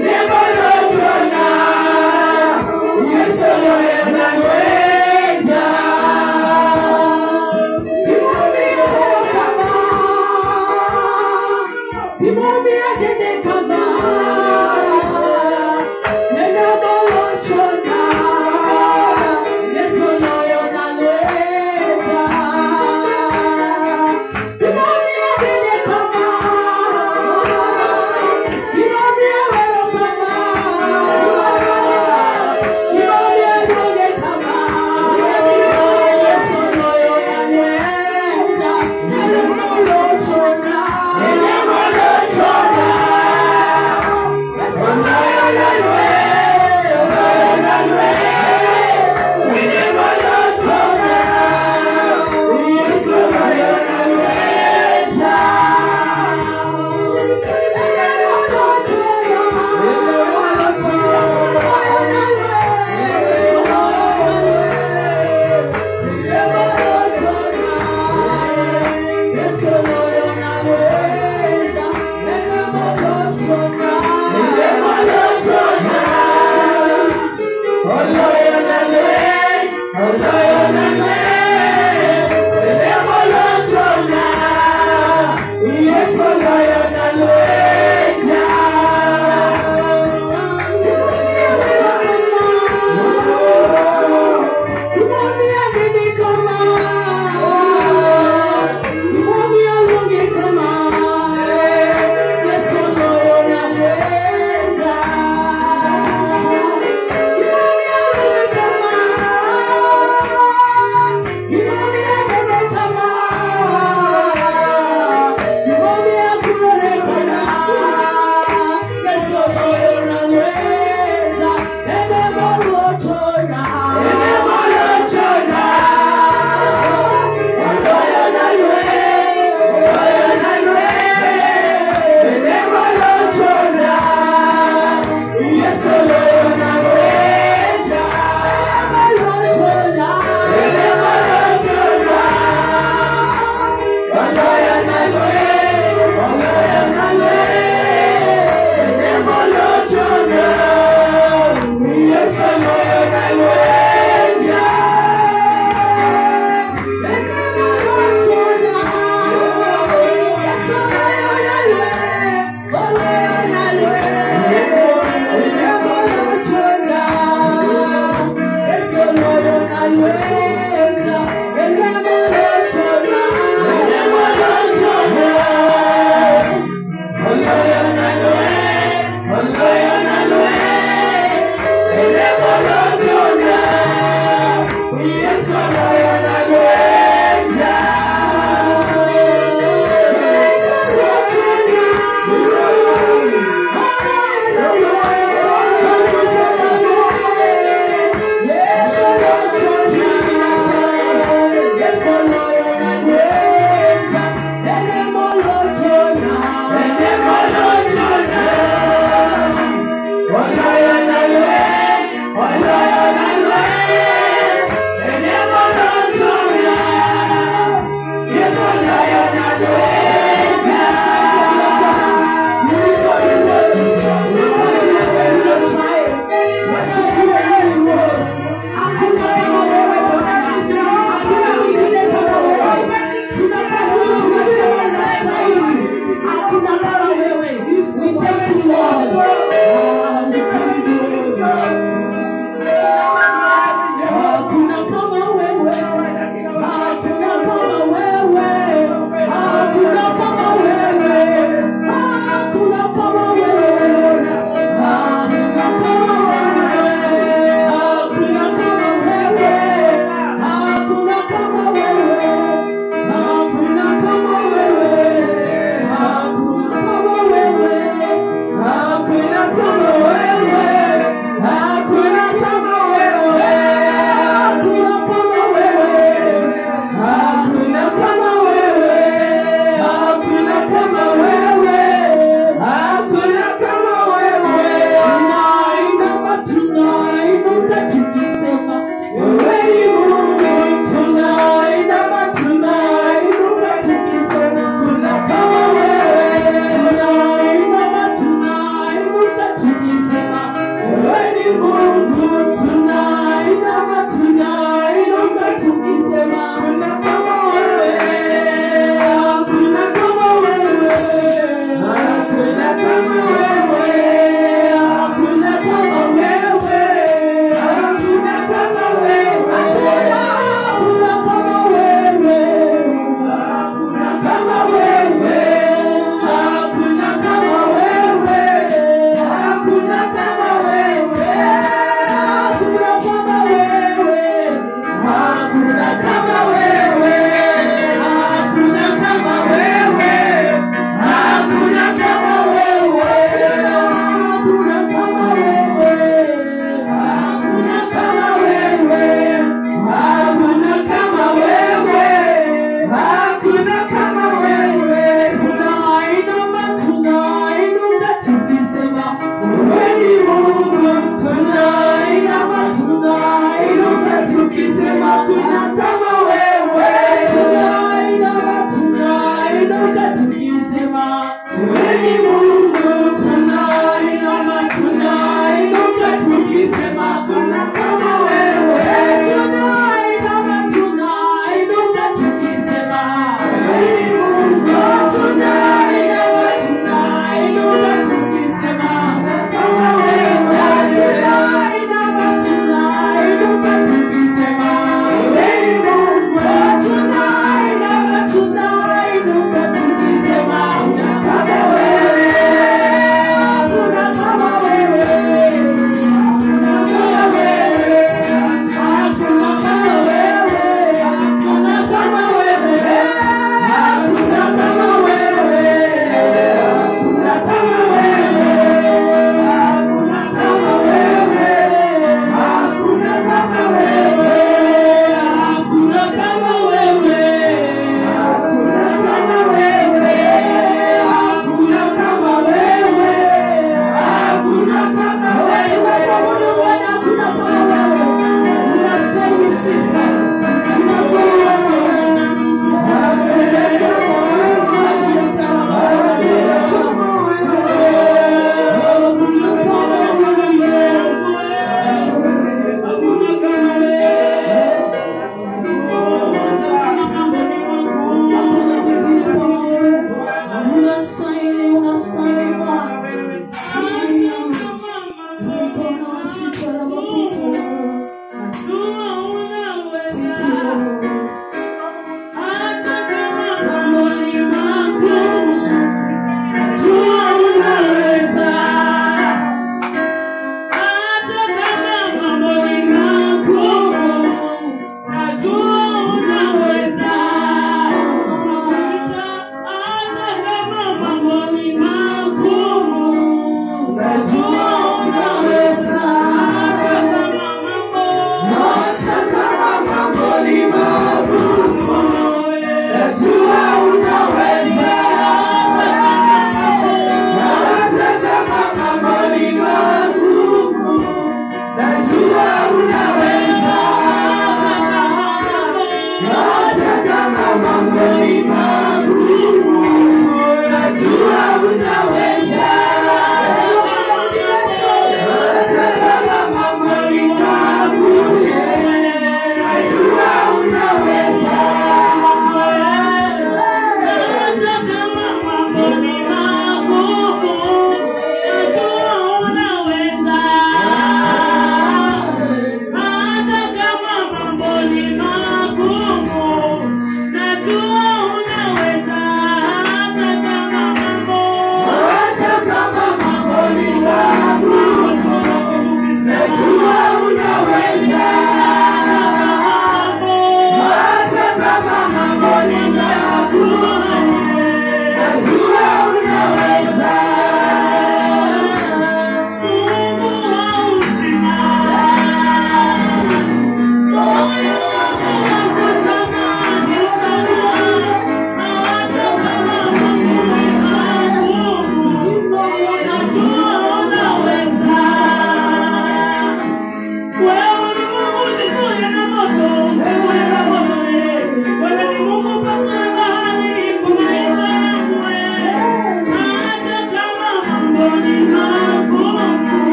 Never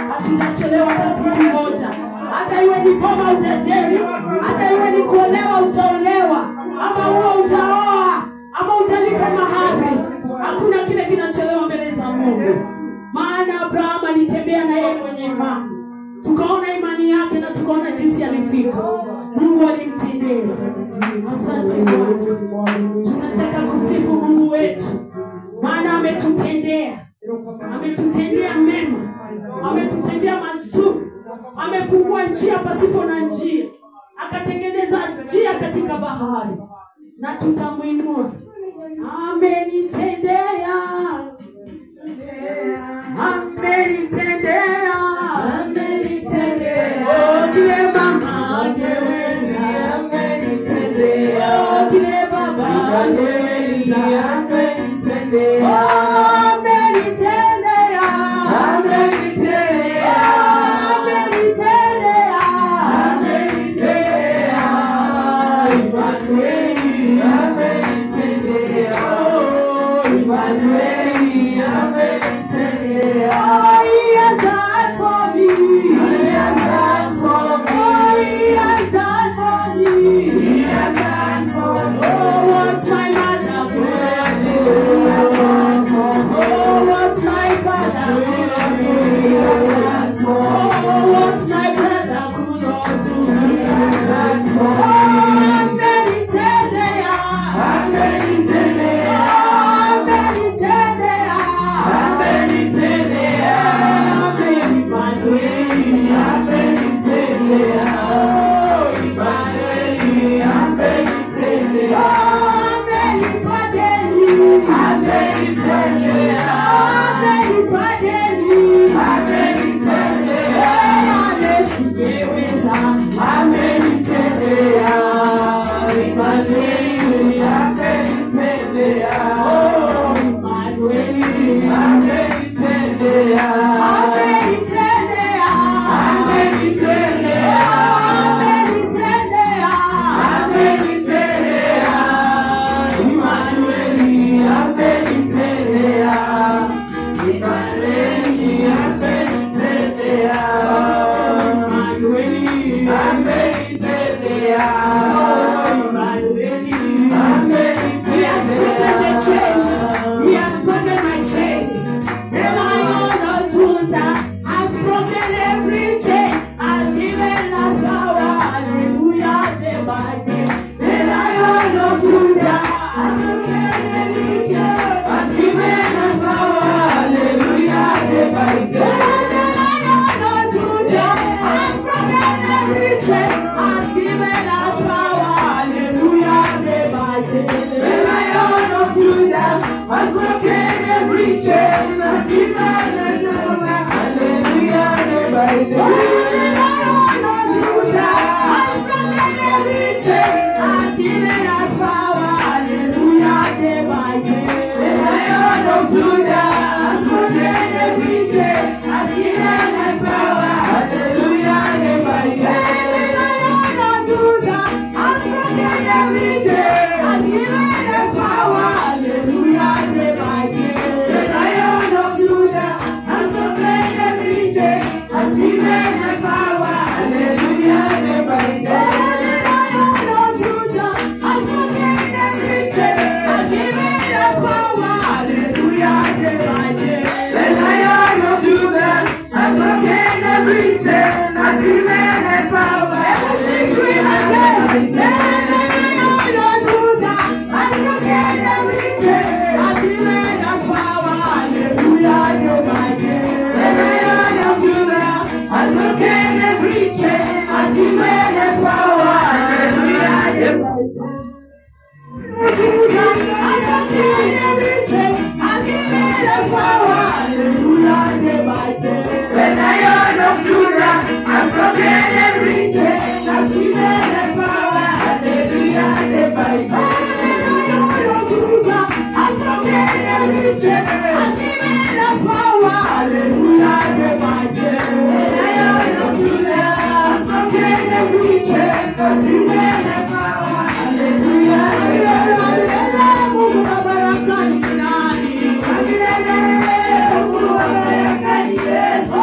Hatutachelewa hata siku moja. Hata iwe ni boma utajeri, hata iwe ni kuolewa utaolewa, ama huo utaoa, ama utalipa mahari. Hakuna kile kinachelewa mbele za Mungu. Maana Abraham alitembea na yeye kwenye imani. Tukaona imani yake na tukaona jinsi alifika. Mungu alimtendea. Asante Bwana. Tunataka kusifu Mungu wetu. Maana ametutendea. Ametutendea mema. Ametutendea mazuri. Amefungua njia pasipo na njia. Akatengeneza njia katika bahari. Na tutamuinua. Amenitendea. Amenitendea. Amenitendea. Oh, kile mama angeweza. Amenitendea. Oh, kile baba angeweza. Amenitendea. nisingeweza. Amenitendea, Emanueli amenitendea, oh Emanueli amenitendea, amenitendea, amenitendea, amenitendea, amenitendea, Emanueli amenitendea, Emanueli amenitendea, Emanueli amenitendea, Emanueli amenitendea. He has broken the chains. He has broken my chains. The Lion of Judah has broken every chain, has given us power. Hallelujah, day by day. The Lion of Judah has broken every chain, has given us power. Hallelujah, day by day. The Lion of Judah has broken every chain, has given us power. Hallelujah, day by day. The Lion of Judah has broken every chain, has given us power. Hallelujah, day by day. The Lion of Judah has broken every chain, has given us power. Hallelujah, day by day. The Lion of Judah has broken every chain, has given us power. Hallelujah, day by day. The Lion of Judah has broken every chain, has given us power. Hallelujah, day by day. The Lion of Judah has broken every chain, has given us power. Hallelujah, day by day. The Lion of Judah has broken every chain, has given us power. Hallelujah, day by day. The Lion of Judah has broken every chain, has given us power. Every again. The Lion of Judah has broken every chain, has given us power. Hallelujah, day by day. The Lion of Judah has broken every chain, has given us power. Hallelujah, day by day. Judah has broken every chain, has given us power. Hallelujah, day by day. The Lion of Judah has broken every chain, has given us power. Hallelujah, day by day. The Lion of Judah has broken every chain, has given us power. Hallelujah, day by day. The Lion of Judah has broken every chain, has given us power. Hallelujah, day by day. Mungu wa baraka ni nani? Mungu wa baraka ni Yesu.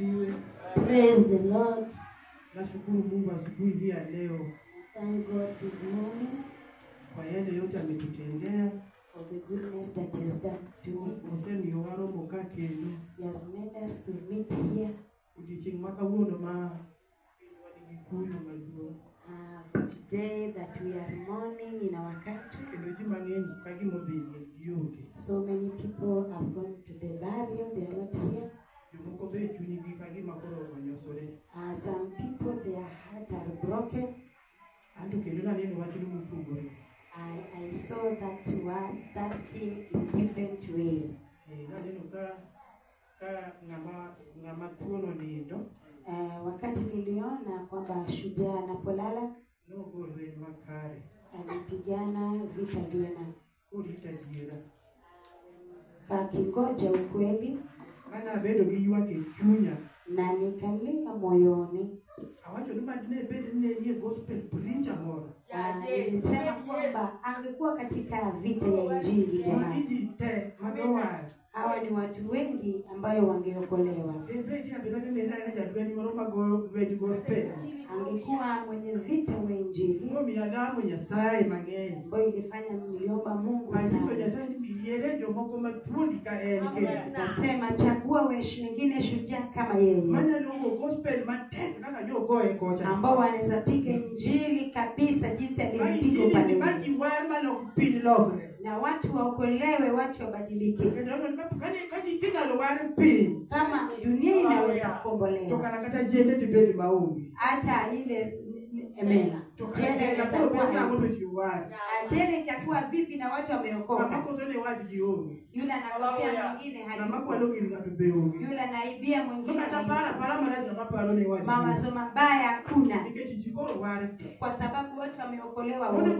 asifiwe. Praise the Lord. Nashukuru Mungu asubuhi hii ya leo Thank God this morning kwa yale yote ametutendea. for the goodness that He has done to me. Musemi yowaro moka kendo. He has made us to meet here. Udiching maka uono ma Gikuyu maduong'. For today that we are mourning in our country. Kendo ji mang'eny ka gimodhi gionge. So many people have gone to the burial, they are not here. Jomoko be chunygi ka gima koro onyosore. Some people, their hearts are broken. Anto kendo naneno wachno mopogore. I saw that thing in different way. Naneno ka ng'ama tuono nindo. Wakati niliona kwamba shujaa anapolala Nogolo en makare. alipigana vita vyema. Kurita diera. Akingoja ukweli Mana bedo gi ywak e chunya. na nikalia moyoni. Awacho ni madine bed ni gospel preacher moro. Nilisema kwamba angekuwa katika vita ya injili jamani. Iji te madowar. Hawa ni watu wengi ambayo wangeokolewa. Bedi abirani ni nani jadweni moro magoyo bedi gospel. Angekuwa mwenye vita wa injili. Ngomi ya damu Nyasaye mang'eny. Ambayo ilifanya mliomba Mungu Masiso sana. Nyasaye ni yere jomoko mathuondi ka en ke. Nasema chagua wengine shujaa kama yeye. Mana luongo gospel matek kaka jogoye kocha. Ambao wanaweza piga injili kabisa jinsi alivyopiga upande Maji mwingine. war manok piny lokre. Na watu waokolewe, watu wabadilike. Kaji kinyalo war piny. Kama dunia inaweza To kukombolewa, kana kata jende dibedi maonge. hata ile emena. Jela itakuwa vipi na watu wameokoka? Yule anakosea mwingine hadi. Yule anaibia mwingine. Mawazo mabaya hakuna. Kwa sababu watu wameokolewa wote.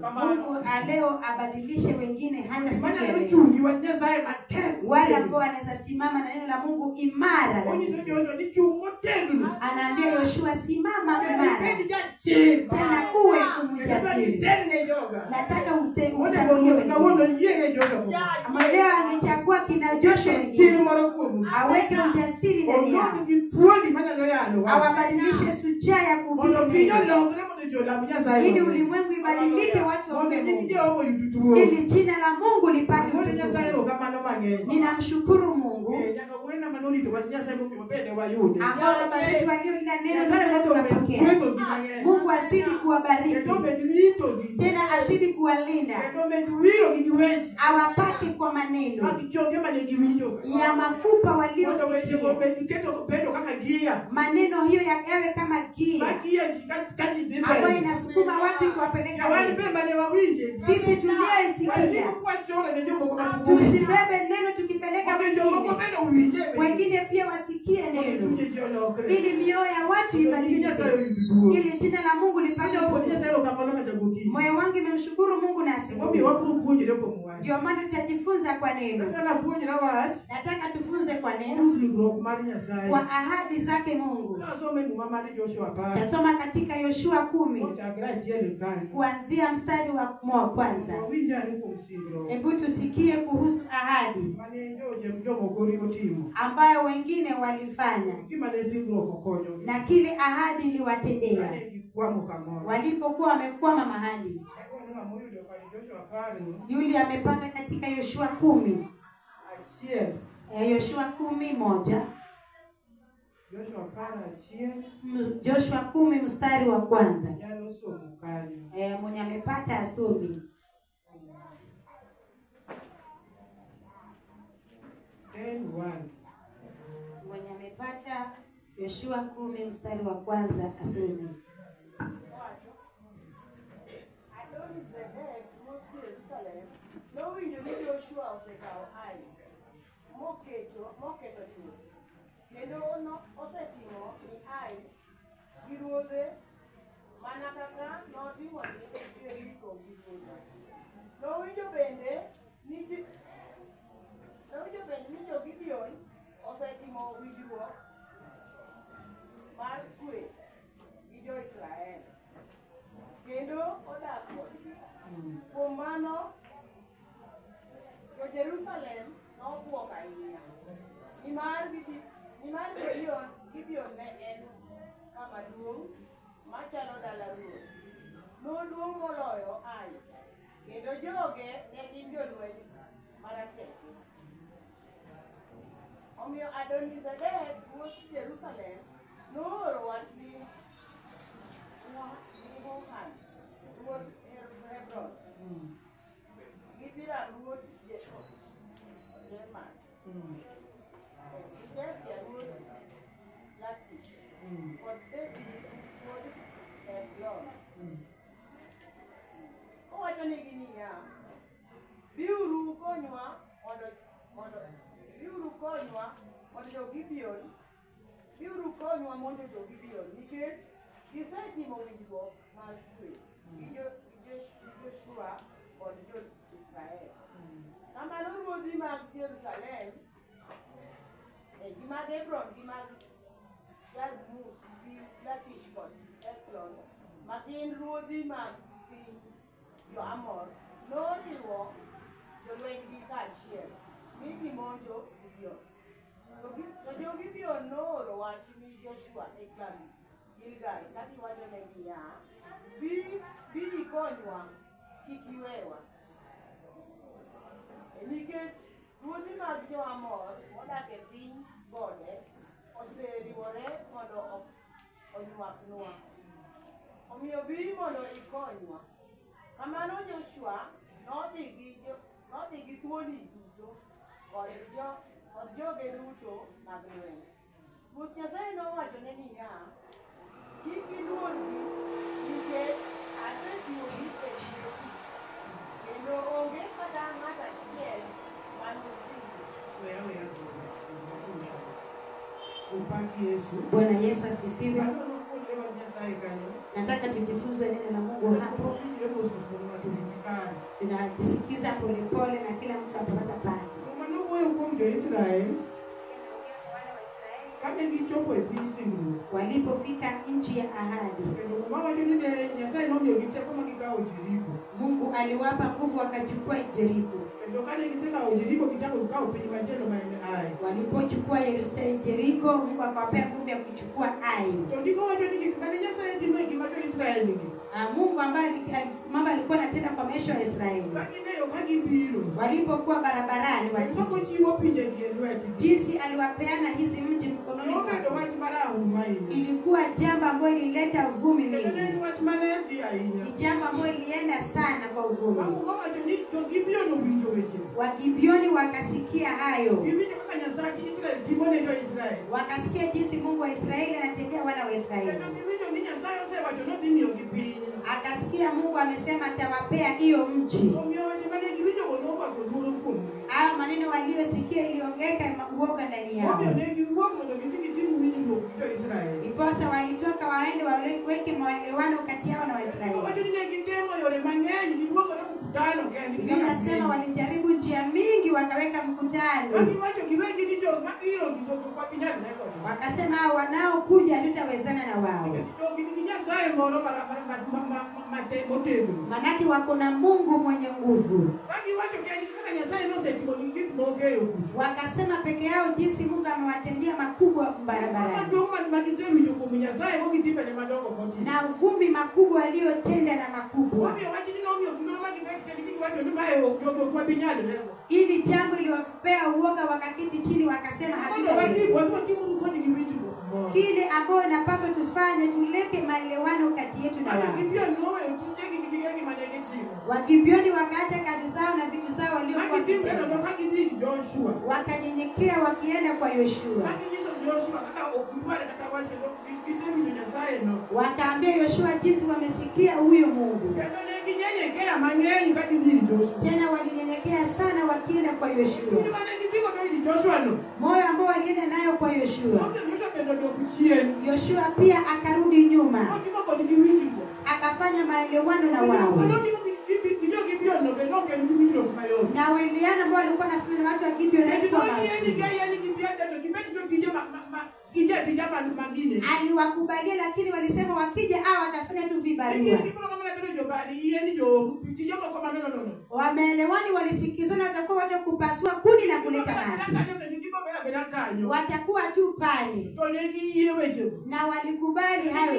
Mungu leo abadilishe wengine hata siku ya leo. Wale ambao wanaweza simama na neno la Mungu imara. Anaambia Yoshua simama imara. Tena uwe mjasiri. Nataka utaongewe. Leo angechagua kina Joshua aweke ujasiri ndani yao. Awabadilishe shujaa ya kuhubiri. Ili ulimwengu ibadilike, watu waombe Mungu. Ili jina la Mungu lipate utukufu. Ninamshukuru Mungu. Ambao baba zetu waliolinda neno tukapokea. Mungu azidi kuwabariki. Tena azidi kuwalinda. Awapake kwa maneno ya mafupa waliosikia. Maneno hiyo yawe kama gia ambayo inasukuma watu kuwapeleka. Sisi tulioisikia tusibebe neno tukipeleka wengine pia wasikie neno, ili mioyo ya watu ibadilike, ili jina la Mungu lipate utukufu. Moyo wangu imemshukuru Mungu na asubuhi. Ndio maana tutajifunza kwa neno. Nataka tufunze kwa neno, kwa ahadi zake Mungu. Tasoma katika Yoshua 10 kuanzia mstari wa kwanza. Hebu tusikie kuhusu ahadi ambayo wengine walifanya na kile ahadi iliwatendea walipokuwa wamekwama mahali. Yule amepata katika Yoshua 10. Yoshua 10:1. Joshua 10 mstari wa kwanza. Mwenye amepata asome. Mwenye amepata Yoshua 10 mstari wa kwanza asome. Jerusalem no buoga ahinya. Noduong' moloyo Ai. Kendo joge ne gin jolweny marateke. Omiyo Adonizedek ruodh Jerusalem nooro wach ni Hohan ruodh Hebron gi Piram ruodh Jeman gi Jefia ruodh Lakish kod David ruodh Eglon. Owachonegi niya, biuru konywa mondo jo-Gibeon nikech gisetimo winjruok mar kwe gi Joshua kod jo-Israel. Kamano ruodhi mag Jerusalem gi mag Hebron gi mag Jarmut gi Lakish kod Eglon ma gin ruodhi mag piny jo-Amor noriwo jolwenygi kaachiel mi gimonjo Gibeon. To jo-Gibeon nooro wach ni Joshua e kambi Gilgal ka giwachone niya, bi ikonywa kik iwewa. Nikech ruodhi mag jo-Amor modak e piny gode oseriwore mondo onywaknwa. Omiyo bi mondo ikonywa. Kamano Joshua nodhi gi thuoni duto kod joge duto mag lweny. Ruoth Nyasaye nowachone niya, kik iluorgi nikech asechiwogi e lweti, kendo onge kata ng'ato achiel manosingi. Bwana Yesu asifiwe. Nataka tujifunze neno la Mungu hapo. Tunajisikiza polepole na kila mtu atapata pale. Walipofika nchi ya ahadi, Mungu aliwapa nguvu wakachukua Jeriko. Walipochukua Jeriko, Mungu akawapea nguvu ya kuchukua Ai. Mungu ambaye mambo alikuwa anatenda kwa maisha ya Israeli. Walipokuwa barabarani, jinsi aliwapeana hizi mji mkononi, ilikuwa jambo ambalo ilileta uvumi mingi. Ni jambo ambalo ilienda sana kwa uvumi. Wagibioni wakasikia hayo. Wakasikia jinsi Mungu wa Israeli anatendea wana wa Israeli. Akasikia Mungu amesema atawapea hiyo mji. Hao maneno waliosikia iliongeka uoga ndani yao. Ndiposa walitoka waende waweke maelewano kati yao na Waisraeli. Ninasema walijaribu njia mingi wakaweka mkutano. Wakasema wanaokuja tutawezana na wao. Manake wako na Mungu mwenye nguvu. Wakasema peke yao jinsi Mungu amewatendea makubwa barabarani. Na uvumi makubwa aliyotenda na makubwa. Ili jambo iliwapea uoga, wakakiti chini wakasema kile ambayo inapaswa tufanye, tuleke maelewano kati yetu na wao. Wagibioni wakaacha kazi zao na vitu zao waliokuwa wakanyenyekea wakienda kwa Yoshua. Wakaambia Yoshua jinsi wamesikia huyo Mungu. Tena walinyenyekea sana wakienda kwa Yoshua. Moyo ambao walienda nayo kwa Yoshua. Yoshua pia akarudi nyuma. Akafanya maelewano na wao. Na waliana ambao walikuwa wanafanya na watu wa Gibeon aliwakubalia, lakini walisema wakija hao watafanya tu vibarua. Wameelewani, walisikizana watakuwa watu kupasua kuni na kuleta maji. kanyo. watakuwa tu pale, To ne giye weche. na walikubali hayo.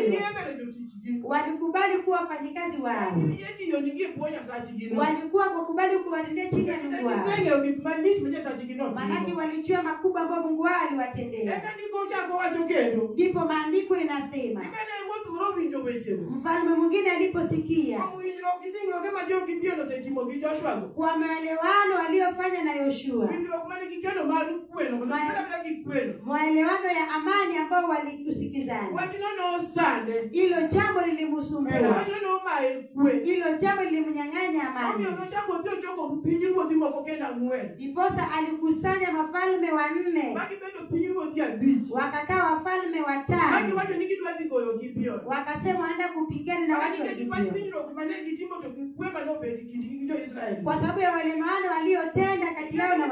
Walikubali kuwa wafanyikazi wao. Yeti yo ningie kuonya sachi gino. Walikuwa wakubali kuwatendea chini ya Mungu wao. Senge ukimanish mje sachi gino. Maanake walijua makubwa ambayo Mungu wao aliwatendea. Eka niko chako wacho kendo. Ndipo maandiko inasema, Ikane watu mrovinjo weche. mfalme mwingine aliposikia Muinjiro kisingo kama jo kibiono setimo ki Joshua. kwa maelewano waliofanya na Yoshua, Indiro kumane kikeno maru kweno, mnapenda bila kikweno. maelewano ya amani ambao walikusikizana, Watu no sande. hilo jambo lilimsumbua, Watu no mae kwe. hilo jambo lilimnyang'anya amani. Mimi unachako pio choko pinyiwo dimo kokena ngwe. Ndiposa alikusanya mafalme 4, Baki bendo pinyiwo dia beach. wakakaa wafalme Baki 5, watu nikidwa diko yo kibio. wakasema waenda kupigana na watu wa Gibeoni. Kwa sababu ya walemano waliotenda kati yao na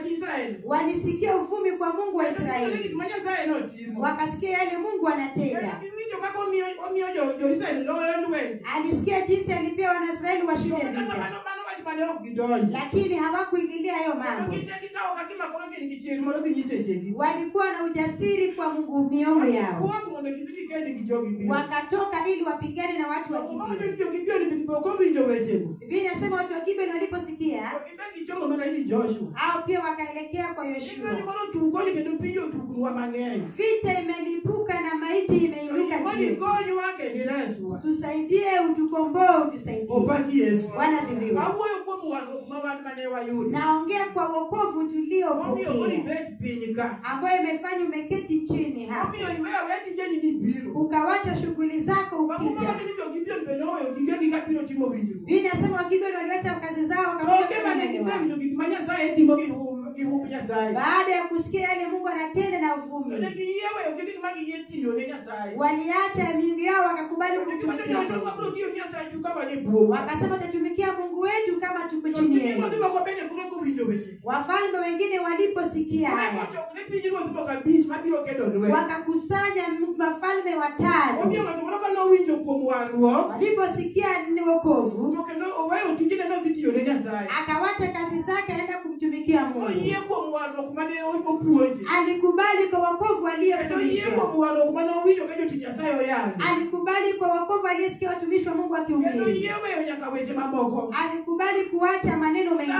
Waisraeli, walisikia uvumi kwa Mungu wa Israeli, wakasikia yale Mungu anatenda. Alisikia jinsi alipea Wanaisraeli washinde vita, lakini hawakuingilia hayo mambo. Walikuwa na ujasiri kwa Mungu miungu yao, wakatoka ili wapigane na watu wa Gibeoni. Biblia inasema watu wa Gibeoni waliposikia, hao pia wakaelekea kwa Yoshua. Vita imelipuka na maiti imeinuka juu. Tusaidie, utukomboe, utusaidie. Bwana asifiwe. Naongea kwa wokovu tuliopokea, ambayo imefanya umeketi chini hapa, ukawacha shughuli zako ukija. Biblia inasema Wagibeoni waliacha kazi zao wakakuja. Baada ya kusikia yale Mungu anatenda na uvumi, waliacha miungu yao wakakubali kumtumikia. Wakasema tutatumikia Mungu wetu kama tuko chini yake. Wafalme wengine waliposikia haya, wakakusanya wafalme 5. Waliposikia ni wokovu, akawacha kazi zake aenda kumtumikia Mungu. Alikubali kwa wokovu aliyefundishwa. Alikubali kwa wokovu aliyesikia watumishi wa Mungu wakihubiri. Alikubali kuacha maneno mengine.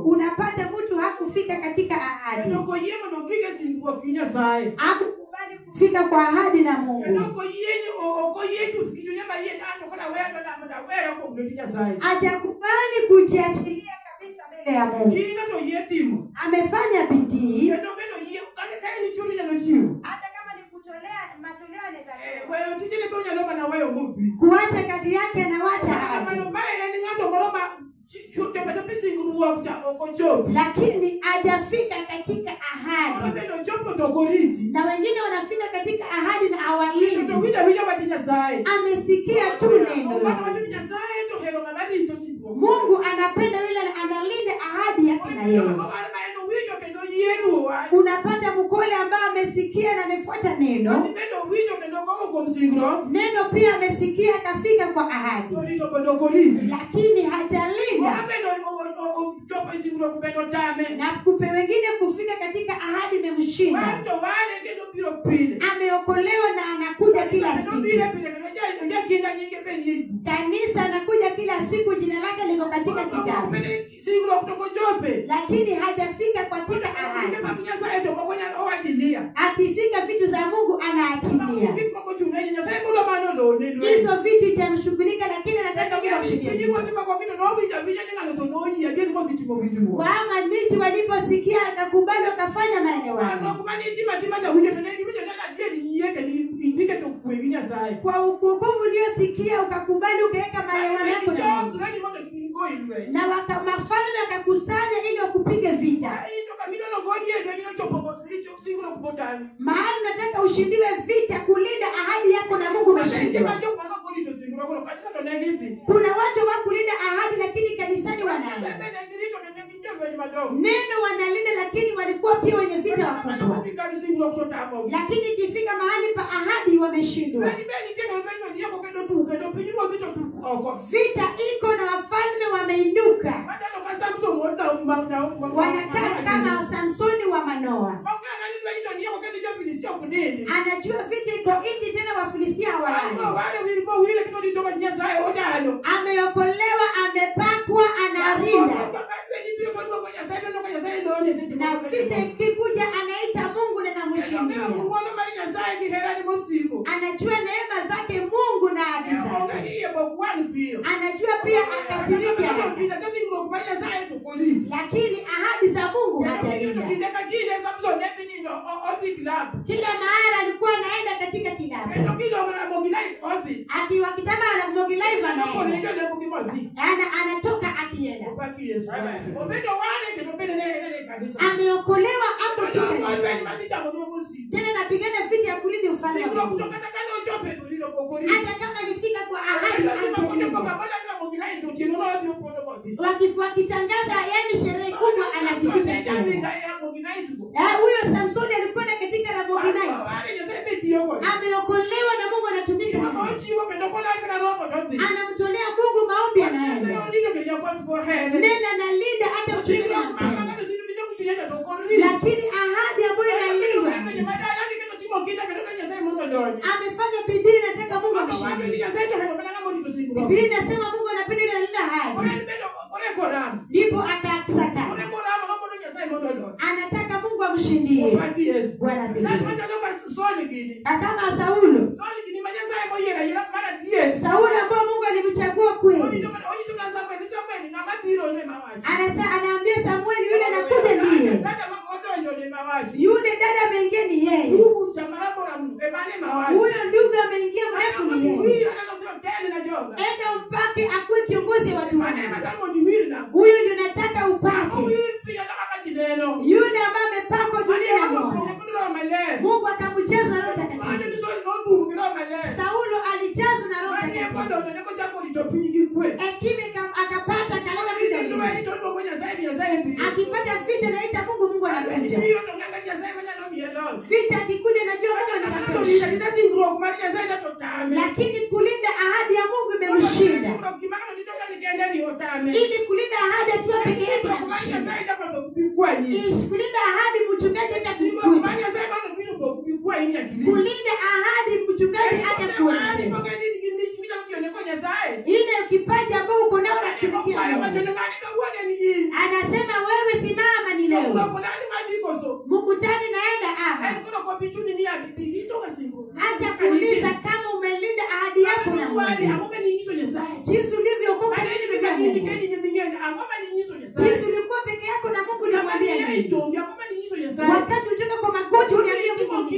Unapata mtu hakufika katika ahadi. Hakukubali kufika kwa ahadi na Mungu. Hajakubali kujiachilia kabisa mbele ya Mungu. Amefanya bidii. Hata kama ni kutolea matoleo anaweza kuacha kazi yake na wacha ahadi. Lakini hajafika katika ahadi. Na wengine wanafika katika ahadi na hawalindi. Amesikia tu neno. Mungu anapenda yule analinda ahadi yake na yeye. Unapata mkole ambaye amesikia na amefuata neno. Neno pia amesikia akafika kwa ahadi, lakini hajalinda. Na kupe wengine kufika katika ahadi imemshinda. Ameokolewa na anakuja kila siku. Kanisa anakuja kila siku, jina lake liko katika kitabu, lakini hajafika katika ahadi. Akifika vitu za Mungu anaachilia. Hizo vitu itamshughulika, lakini anataka kumshikilia. Wama miti waliposikia akakubali wakafanya maelewano. Kwa wokovu uliosikia ukakubali ukaweka maelewano yako na mafalme akakusanya ili wakupige vita. Mahali nataka ushindiwe vita kulinda ahadi yako na Mungu umeshindwa. Kuna watu wa kulinda ahadi lakini kanisani wanaenda. Neno wanalinda lakini walikuwa pia wenye vita wakubwa. Lakini ikifika mahali pa ahadi wameshindwa. Vita iko na wafalme wameinuka. Wanakaa anajua neema zake Mungu na ahadi zake. Anajua pia akasiriki haraka. Lakini ahadi za Mungu hajalinda. Kila mara alikuwa anaenda katika kilabu. Akiwa kitama na Mogilaiva anatoka akienda. Ameokolewa hapo tu. Tena napigana vita ya kulinda ufalme wa Mungu. Hata kama nifika kwa ahadi wakitangaza yani sherehe kubwa anakificha. Huyo Samsoni alikwenda katika la Mogilaiva. Ameokolewa na Mungu anatumika. Anamtolea Mungu maombi anaenda. Nena na linda hata mchana. Lakini ahadi ambayo inalindwa. Amefanya bidii nataka Mungu amshinde. Biblia inasema Mungu anapenda ile analinda ahadi. Ndipo akasaka. Anataka Mungu amshindie. Bwana asifiwe. Kama Saulo. Saulo ambaye Mungu alimchagua kweli. Anaambia Samuel yule anakuja ndiye. Yule dada ameingia ni yeye. Huyo ndugu ameingia mrefu ni yeye. Enda mpake akuwe kiongozi wa watu wangu. Huyo ndio nataka upake. Yule ambaye amepakwa dunia na Mungu. Mungu akamjaza Roho Mtakatifu. Saulo alijazwa na Roho Mtakatifu. Hekima akapata kalala vidani. Akipata vita naita Mungu, Mungu anakuja. Vita akikuja najua Mungu anatosha. Lakini kulinda ahadi ya Mungu imemshinda. Ili kulinda ahadi akiwa peke yake amshinda. Kulinda ahadi mchungaji atakukuta. Kulinda ahadi mchungaji atakuona. Ile kipaji ambao uko nao na kimikia. Anasema wewe simama ni leo. Mkutani naenda hapa. Acha kuuliza kama umelinda ahadi yako na Mungu. Jinsi ulivyookoka na Mungu. Jinsi ulikuwa peke yako na Mungu unamwambia nini? Wakati ulitoka kwa magoti uniambia Mungu.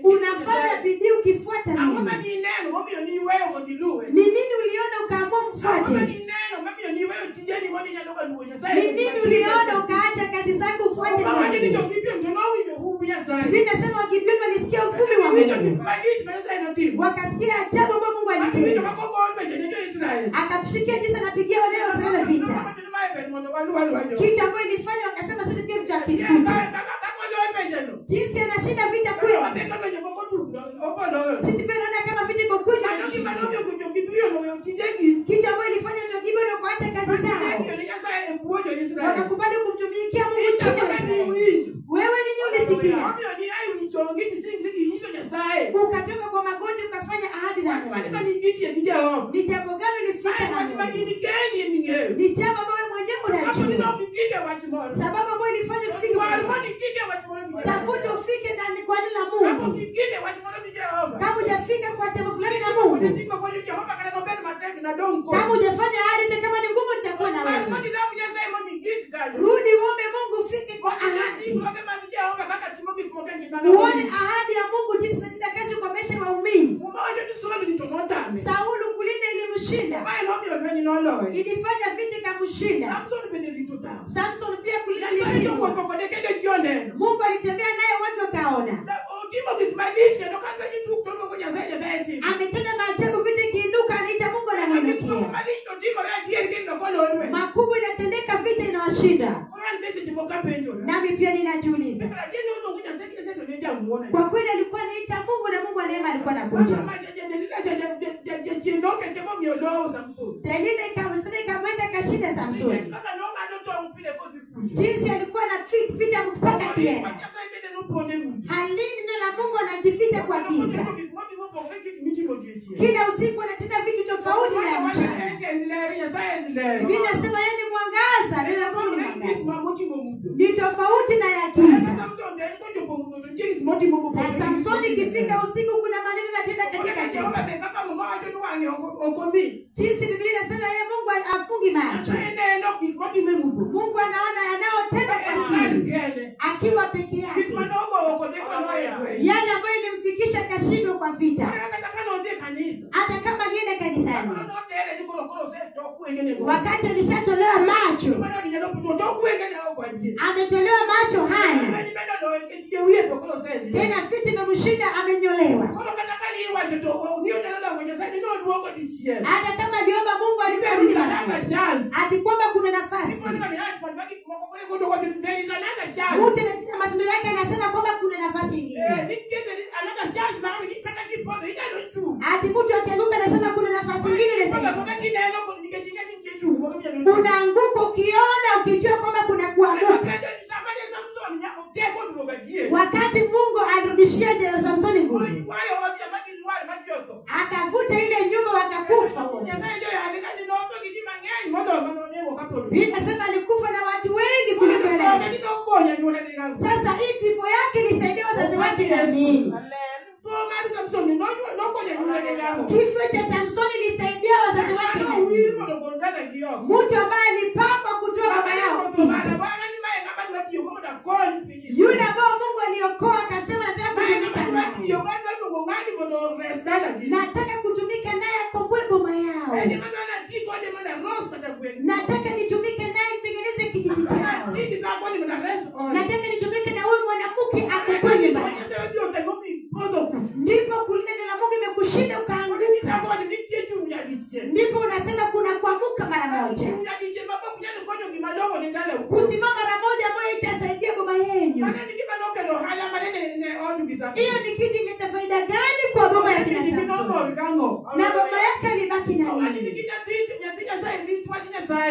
Unafanya bidii ukifuata nini? Ni nini uliona ukaamua mfuate? Ni nini uliona ukaacha kazi zako ufuate nini? Mimi nasema wakipima nisikia ufumi wa Mungu. Wakasikia ajabu ambayo Mungu alitenda. Akapshikia jinsi anapigia wale wa Israeli vita. Kitu ambacho ilifanya wakasema sisi pia tutakikuta. Jinsi anashinda vita kweli. Sisi pia tunaona kama vita iko kweli. Kitu ambacho ilifanya tujibu na kuacha kazi zao. Wakakubali kumtumikia Mungu chini. Wewe nini ulisikia? Ukatoka kwa magoti ukafanya ahadi na Mungu. Ni jambo gani ulifanya na Mungu? Ni jambo ambalo mwenyewe unajua. Sababu ambayo ilifanya ufike kwa Mungu. Tafuta ufike ndani kwa nini na Mungu. Kama hujafika kwa jambo fulani na Mungu. Kama hujafanya ahadi kama ni ngumu nitakuwa na wewe. Rudi uombe Mungu ufike kwa ahadi. Uone ahadi ya Mungu jinsi inatenda kazi kwa maisha ya waumini. Saulo kulinda ilimshinda. Ilifanya vita kumshinda. Samson pia kulinda ilimshinda. Mungu alitembea naye watu wakaona. Ametenda maajabu vita ikiinuka anaita Mungu anamwinukia. Makubwa inatendeka vita inawashinda. Nami pia ninajiuliza. Kwa kweli alikuwa anaita Mungu na Mungu anaema alikuwa anakuja. Delila ikamweka kashinda Samsoni. Jinsi alikuwa na pita mpaka kienda. Halini na la Mungu anajificha kwa giza. Kila usiku anatenda vitu tofauti na ya mchana. Mimi nasema yeye ni mwangaza, neno la Mungu ni mwangaza. Ni tofauti na ya giza. Na Samsoni ikifika usiku kuna okomi. Jinsi Biblia inasema yeye Mungu afungi macho. Mungu anaona yanayotenda kwa siri akiwa peke yake. Yale ambayo ilimfikisha kashindwa kwa vita. Hata kama niende kanisani. Wakati alishatolewa macho. Ametolewa macho hana. Tena fiti imemshinda amenyolewa. Hata kama aliomba Mungu alikuwa ati kwamba kuna nafasi. Mtu na matendo yake anasema kwamba kuna nafasi nyingine. Ati mtu akianguka anasema kuna nafasi nyingine. Unaanguka ukiona ukijua kwamba kuna kuanguka. Wakati Mungu alirudishia Samsoni nguvu, akavuta ile nyumba wakakufa. Inasema alikufa na watu wengi kuliko ile. Sasa hii kifo yake ilisaidia wazazi wake na nini? Kifo cha Samsoni ilisaidia wazazi wake na nini? Mtu ambaye alipakwa kutoa baba yao. Yule ambao Mungu aliokoa akasema nataka kutumika naye akomboe boma yao. Nataka nitumike naye nitengeneze kijiji chao. Nataka nitumike na huyu mwanamke akomboe nyumba. Ndipo kulinda na Mungu imekushinda ukaanguka. Ndipo unasema kuna kuamuka mara moja. Kusimama mara moja ambayo itasaidia boma yenu. Hiyo ni kitu inaleta faida gani kwa boma ya kina Samsoni? Na boma yake alibaki na nini?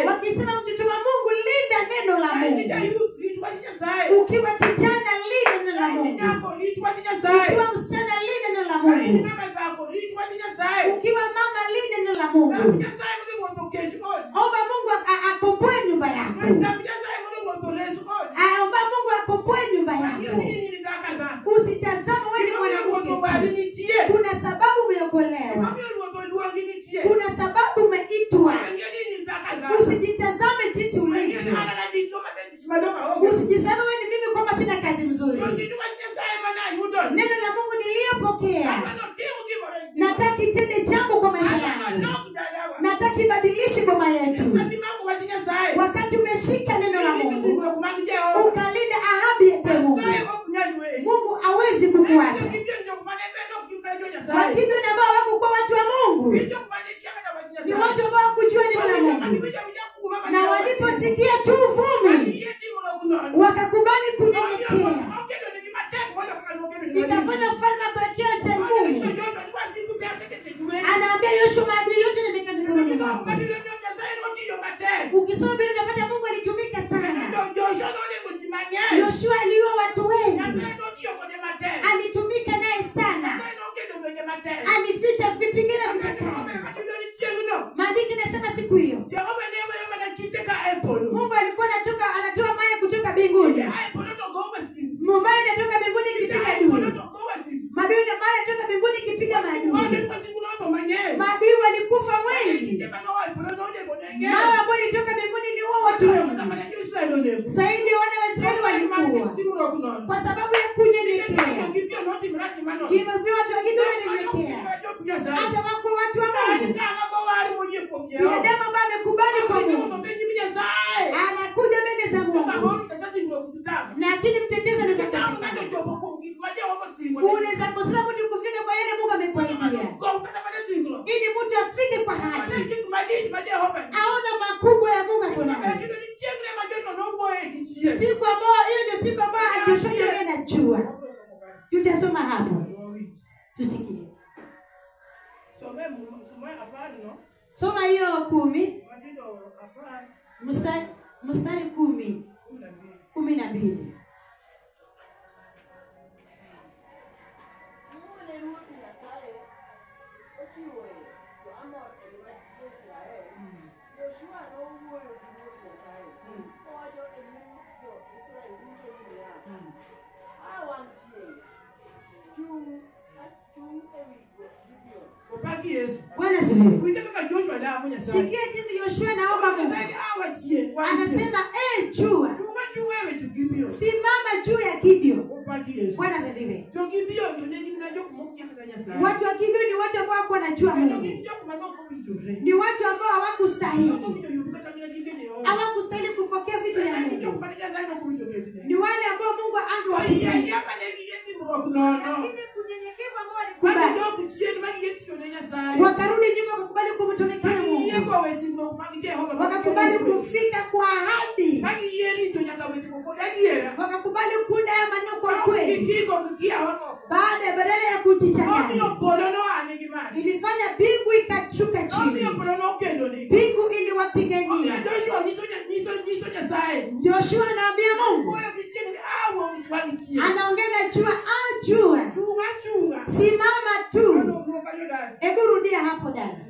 Wakisema mtoto wa Mungu linda neno la Mungu. Ukiwa kijana linda neno la Mungu. Ukiwa msichana linda neno la Mungu. Ukiwa mama linda neno la Mungu. Omba Mungu akomboe nyumba yako. Omba Mungu akomboe nyumba yako. Usitazame wewe ni mwanamke. Kuna sababu umeokolewa. Kuna sababu umeitwa. Usijitazame jinsi ulivyo. Usijiseme wewe ni mimi kwamba sina kazi mzuri. Neno la Mungu niliyopokea, nataka itende jambo kwa maisha yangu. Nataka ibadilishe boma yetu. Wakati umeshika neno la Mungu, ukalinda ahadi ya Mungu, Mungu hawezi kukuacha. Wakati ambao wako kwa watu wa Mungu ni watu ambao kujua neno la Mungu, na waliposikia tu uvumi wakakubali kunyenyekea, ikafanya ufalme kuelekea cha Mungu. Anaambia Yoshua maadui yote nimeweka mikononi mwako. Ukisoma Biblia unapata Mungu alitumika sana. Yoshua aliua watu wengi. Alitumika naye sana. Alivita vipigana vikakali. Maandiko yanasema siku hiyo Mungu alikuwa anatoa mawe kutoka mbinguni. Mawe yanatoka mbinguni ikipiga adui. Maadui na mawe yanatoka mbinguni ikipiga maadui. Maadui walikufa wengi. Mawe ambayo ilitoka mbinguni iliua watu wengi. Zaidi ya wana wa Israeli walikuwa kwa sababu ya kunyenyekea. Kimekuwa watu wengine wanyenyekea. Hata watu wa Mungu. Binadamu ambaye amekubali kwa Mungu anakuja mbele za Mungu. Lakini mtetezi anaweza kufika. Unaweza kusema mtu kufika kwa yale Mungu amekuahidia. Ili mtu afike kwa hadi. Aona makubwa ya Mungu anayo. Siku ambayo hiyo ndio siku ambayo akishoja yeye anajua. Tutasoma hapo. Tusikie. Soma hiyo 10. Mstari 10. 12. Bwana sifiwe. Kuitaka Joshua na mwenye sana. Sikia jinsi Yoshua naomba Mungu. Anasema jua. Simama juu ya Gibeon. Bwana sifiwe. Watu wa Gibeon ni watu ambao wako wanajua Mungu. Ni watu ambao hawakustahili. Hawakustahili kupokea vitu vya Mungu. Ni wale ambao Mungu angewapigia. Lakini kunyenyekeva ambao walikubali. Wakarudi nyuma wakakubali kumtumikia Mungu. Wakakubali kufika kwa ahadi. Wakakubali kunda ya maneno kwa kweli. Badala ya kujichanganya. Ilifanya bingu ikashuka chini. Bingu iliwapigania. Joshua anaambia Mungu. Anaongea na jua. Jua. Simama tu. Hebu rudia hapo dada.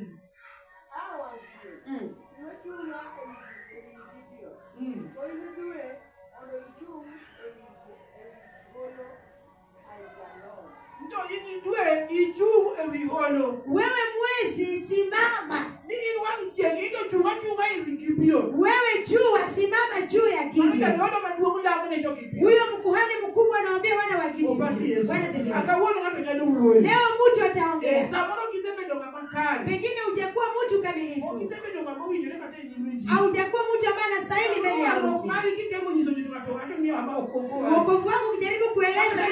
Wewe mwezi simama. Wewe jua simama juu ya Gibeon. Huyo mkuhani mkubwa anaambia wana wa Gibeon. Leo mtu ataongea. Pengine hujakuwa mtu kamilifu. Au hujakuwa mtu ambaye anastahili mbele ya Mungu. Wokovu wako ukijaribu kueleza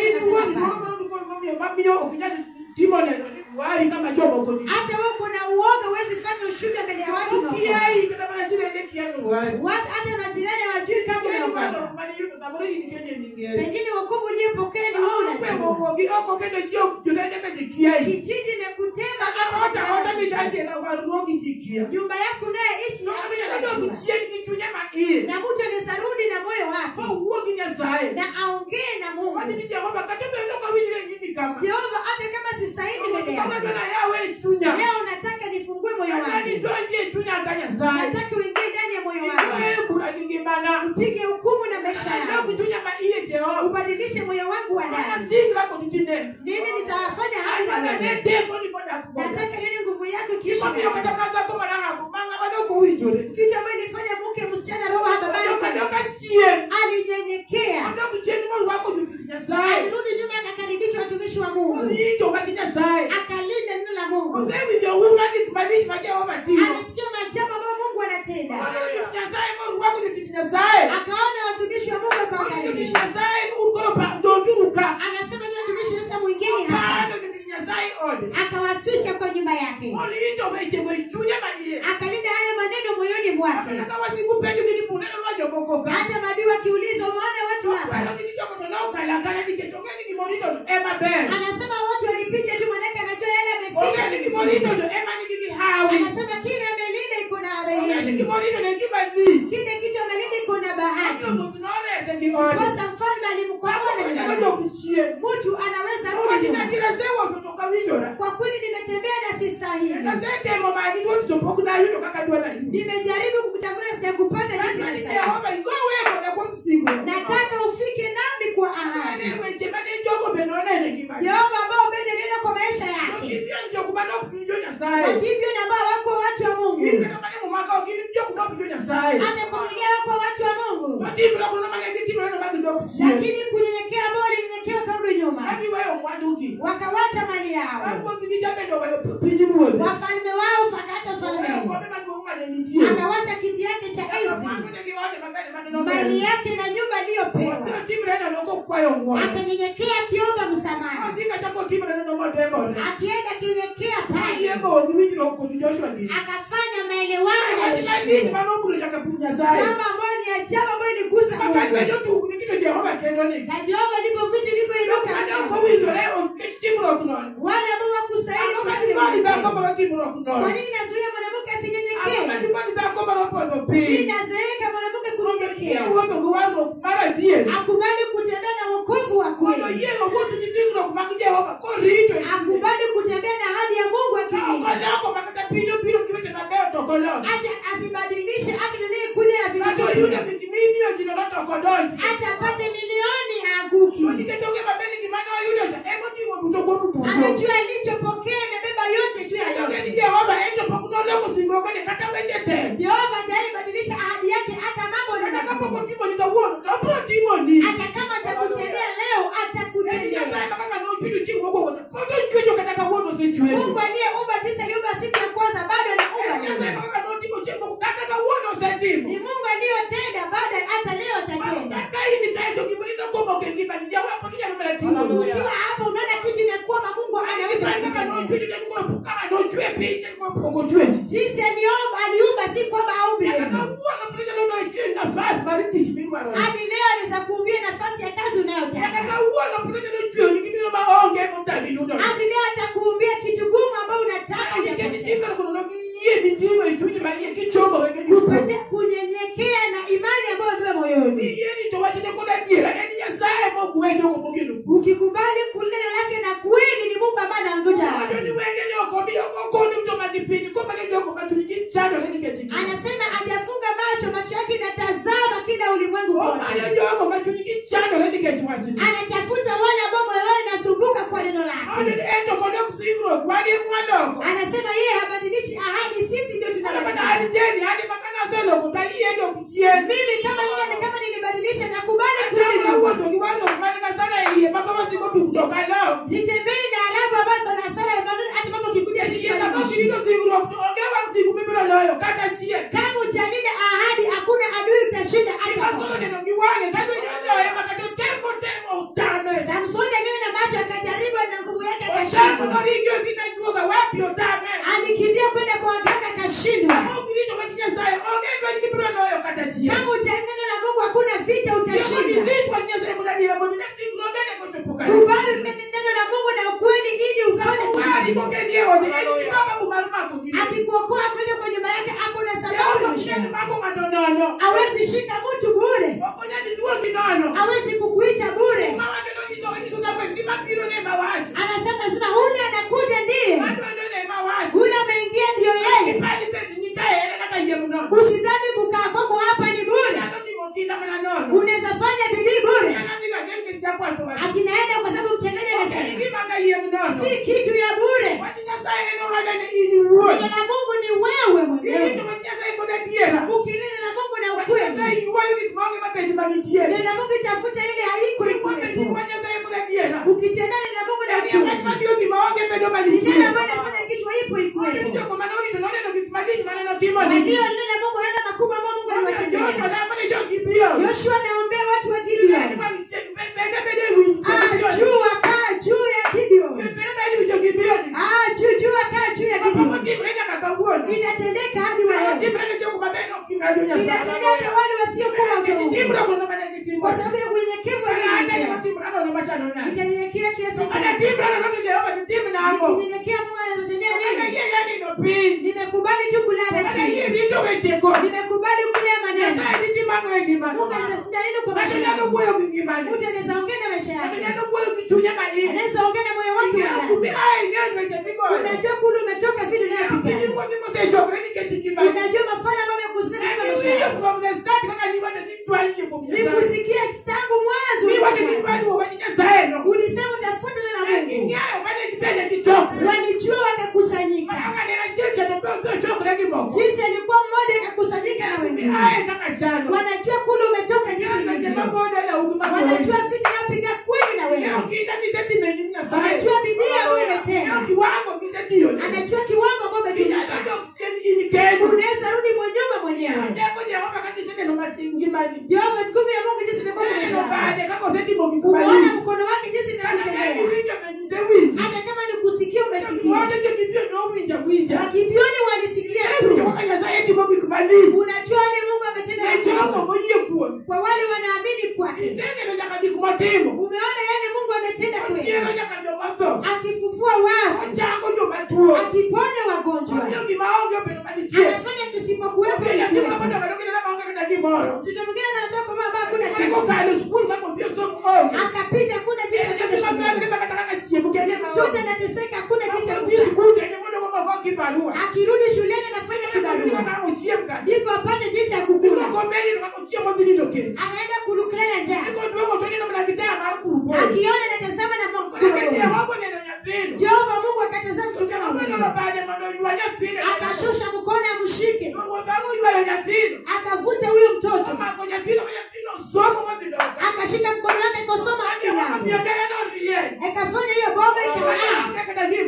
hata wewe kuna uoga huwezi fanya ushuhuda mbele ya watu. Hata majirani hawajui kama umeokoka. Pengine wokovu uliyopokea ni wewe unajua. Kijiji imekutema nyumba yako naye ishi na mtu anasarudi na moyo wake na aongee na Mungu. Jehova hata kama sistahili mbele yako. Leo nataka nifungue moyo wangu. Nataka uingie ndani ya moyo wangu. Upige hukumu na maisha yangu. Ubadilishe moyo wangu wa ndani. Nini nitafanya haya na wewe? Nataka nini nguvu yako kiishi. Kitu ambacho nifanya mke msichana roho hapa bali alinyenyekea. Alirudi nyuma akakaribisha watumishi wa Mungu. Akalinda neno la Mungu. Amesikia maajabu ambayo Mungu anatenda. Akaona watumishi wa Mungu akawakaribisha. Anasema ni watumishi sasa mwingine hapa. Akawaficha kwa nyumba yake. Akalinda haya maneno moyoni mwake. Hata maadui wakiulizwa maana watu hapa. Anasema watu walipita tu manake anajua yale ameficha. Anasema kile amelinda iko na rehema. Kile kitu amelinda iko na bahati. Kwa mfalme alimkomboa mtu anaweza rudi nyuma. Kwa kweli nimetembea na sistahili. Nimejaribu kukutafuta sijakupata jinsi nastahili. Nataka ufike nami kwa ahadi. Jehova ambao umenena kwa maisha yake. Gibeon ambao wako watu wa Mungu. Hata kumilia wako watu wa Mungu. Lakini kunyenyekea ambao walinyenyekea karudi nyuma. Wakawacha mali yao. Wafalme wao fakata falme. Akawacha kiti yake cha enzi. Mali yake na nyumba aliyopewa. Akanyenyekea akiomba msamaha. Akienda kinyenyekea pale. Akafanya maelewano ya heshima. Kama ambayo ni ajabu ambayo iligusa Mungu. Na Jehova ndipo vitu ilipoinuka. Wale ambao wakustahili kwa nini nazuia mwanamke asinyenyekee? Inazeeka mwanamke kunyenyekea. Akubali kutembea na wokovu wa kweli. Akubali kutembea na ahadi ya Mungu akilinda. Acha asibadilishe hata dunia kuja na vitu. Acha apate milioni aanguki. Anajua alichopokea imebeba yote juu ya sigurogane kata wechete. Jehova hajaibadilisha ahadi yake hata mambo Nenda na kapo kutimo nikauono. Kapro timo ni. hata kama atakutendea leo atakutendea. Kaka no chuju chiku moko. Poto chuju kataka uono si chuju. Mungu aliyeumba jinsi aliumba siku ya kwanza bado anaumba leo. Kaka no timo chiku kataka uono sentimu. Ni Mungu aliyotenda bado hata leo atatenda. Kaka hii ni kaito kimulino komo kengiba ni jawa hapo kija numela timo. Ukiwa hapo unaona kitu imekuwa Mungu anaweza Kaka no chuju kama kama no chue pije kwa pogo chue. jinsi aliumba si kwamba aumbe. Kaka uono mlija no chue nafasi bariti chimini waro. Hadi leo anaweza kuumbia nafasi ya kazi unayotaka. Kaka uono mlija no chue ni kimino maonge mtabi yudo. Hadi leo atakuumbia kitu gumu ambao unataka upate kunyenyekea na imani ambayo umebeba moyoni. Ukikubali neno lake na kweli ni Mungu ambaye anangoja. Anasema hajafunga macho yake yanatazama kila ulimwengu wote. Anatafuta wale ambao moyo wao unasumbuka kwa neno lake. Anasema yeye habadilishi ahadi, sisi ndio tunabadilisha. Mimi kama nilibadilisha na kubali nitembee na alabu ambayo iko na hasara ya maneno hata mambo kikuja kama ujalida ahadi hakuna adui utashinda hata Samsoni aliona na macho akajaribu na nguvu yake akashindwa. Alikimbia kwenda kwa waganga akashindwa. Kama ujalida na Mungu hakuna vita utashinda. Kubali neno la Mungu na ukweli ili ufanye akikuokoa kwenda kwa nyumba yake hakuna sababu. Hawezi shika mtu bure. Hawezi kukuita bure. Anasema ule anakuja ndiye. Ule ameingia ndio yeye. Usidhani kukaa kwako hapa ni bure. Unaweza fanya bidii bure. Atinaenda kwa sababu mchanganya amesema si kitu ya bure. Neno la Mungu ni wewe mwenyewe. Ukilinda na Mungu na ukweli. Neno la Mungu itafuta ile haiko ikuwepo. Ukitembea na Mungu na ukweli. Neno ambalo inafanya kitu haipo ikuwepo. Ndio neno la Mungu yana makubwa ambayo Mungu anawatendea. Yoshua anaombea watu wa Gibeon. Jua kaa juu ya Gibeon. Jua kaa juu ya Gibeon. Inatendeka hadi wa leo. Inatendeka wale wasiokuwa wakiomba. Kwa sababu ya unyenyekevu itanyenyekea kiasi kunyenyekea Mungu anatendea nini? Nimekubali tu kulala chini. Nimekubali kulea maneno. Mungu anatendea nini kwa maisha yangu? Mtu anaweza ongea na maisha yake. Anaweza ongea na moyo wake. Unajua kule umetoka vile unayopiga. Unajua mafana ambayo yamekusimama maisha yako. Nikusikia tangu mwanzo. Ulisema utafuta na Mungu. Wanijua wakakusanyika.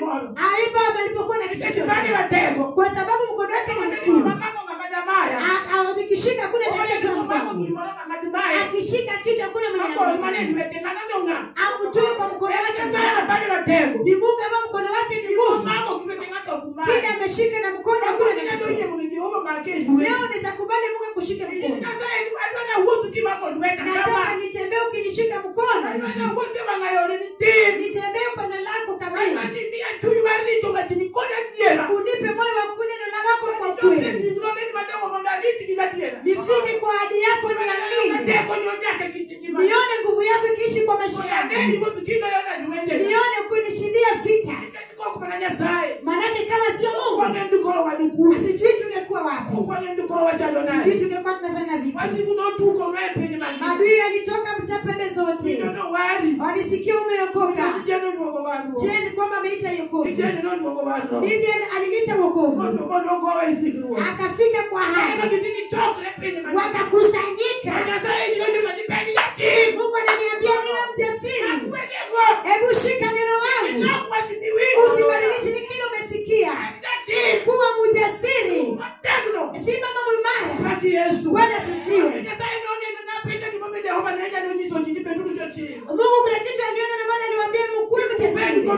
moro. Aiba alipokuwa na kitu Bali watego. kwa sababu mkono wake ni mkuu. Mama kwa madamaya. Akishika kuna tatizo akishika kitu hakuna amtoe kwa mkono wake. Ni Mungu ambao mkono wake ni nguvu. Kile ameshika na mkono hakuna leo unaweza kubali Mungu akushike mkono. Nataka nitembee ukinishika mkono. Nitembee kwa neno lako kamili. Unipe moyo wa kunena neno lako kwa kweli. Nifike kwa ahadi yako niamini. Nione nguvu yako ikiishi kwa maisha yangu. Nione kunishindia vita. Manake kama sio Mungu sijui tungekuwa wapi. Sijui tungekuwa tunafanya vipi. Adui alitoka pembe zote. Walisikia umeokoka. Je, ni kwamba ameita wokovu? Ndiye aliniita wokovu. Akafika kwa haki. Wakakusanyika. Mungu ananiambia niwe mjasiri. Hebu shika neno langu. Usibadilishe kile umesikia. Kuwa mjasiri. Simama imara. Bwana asifiwe. Mungu kuna kitu aliona na maana aliwaambia mkuu mjasiri.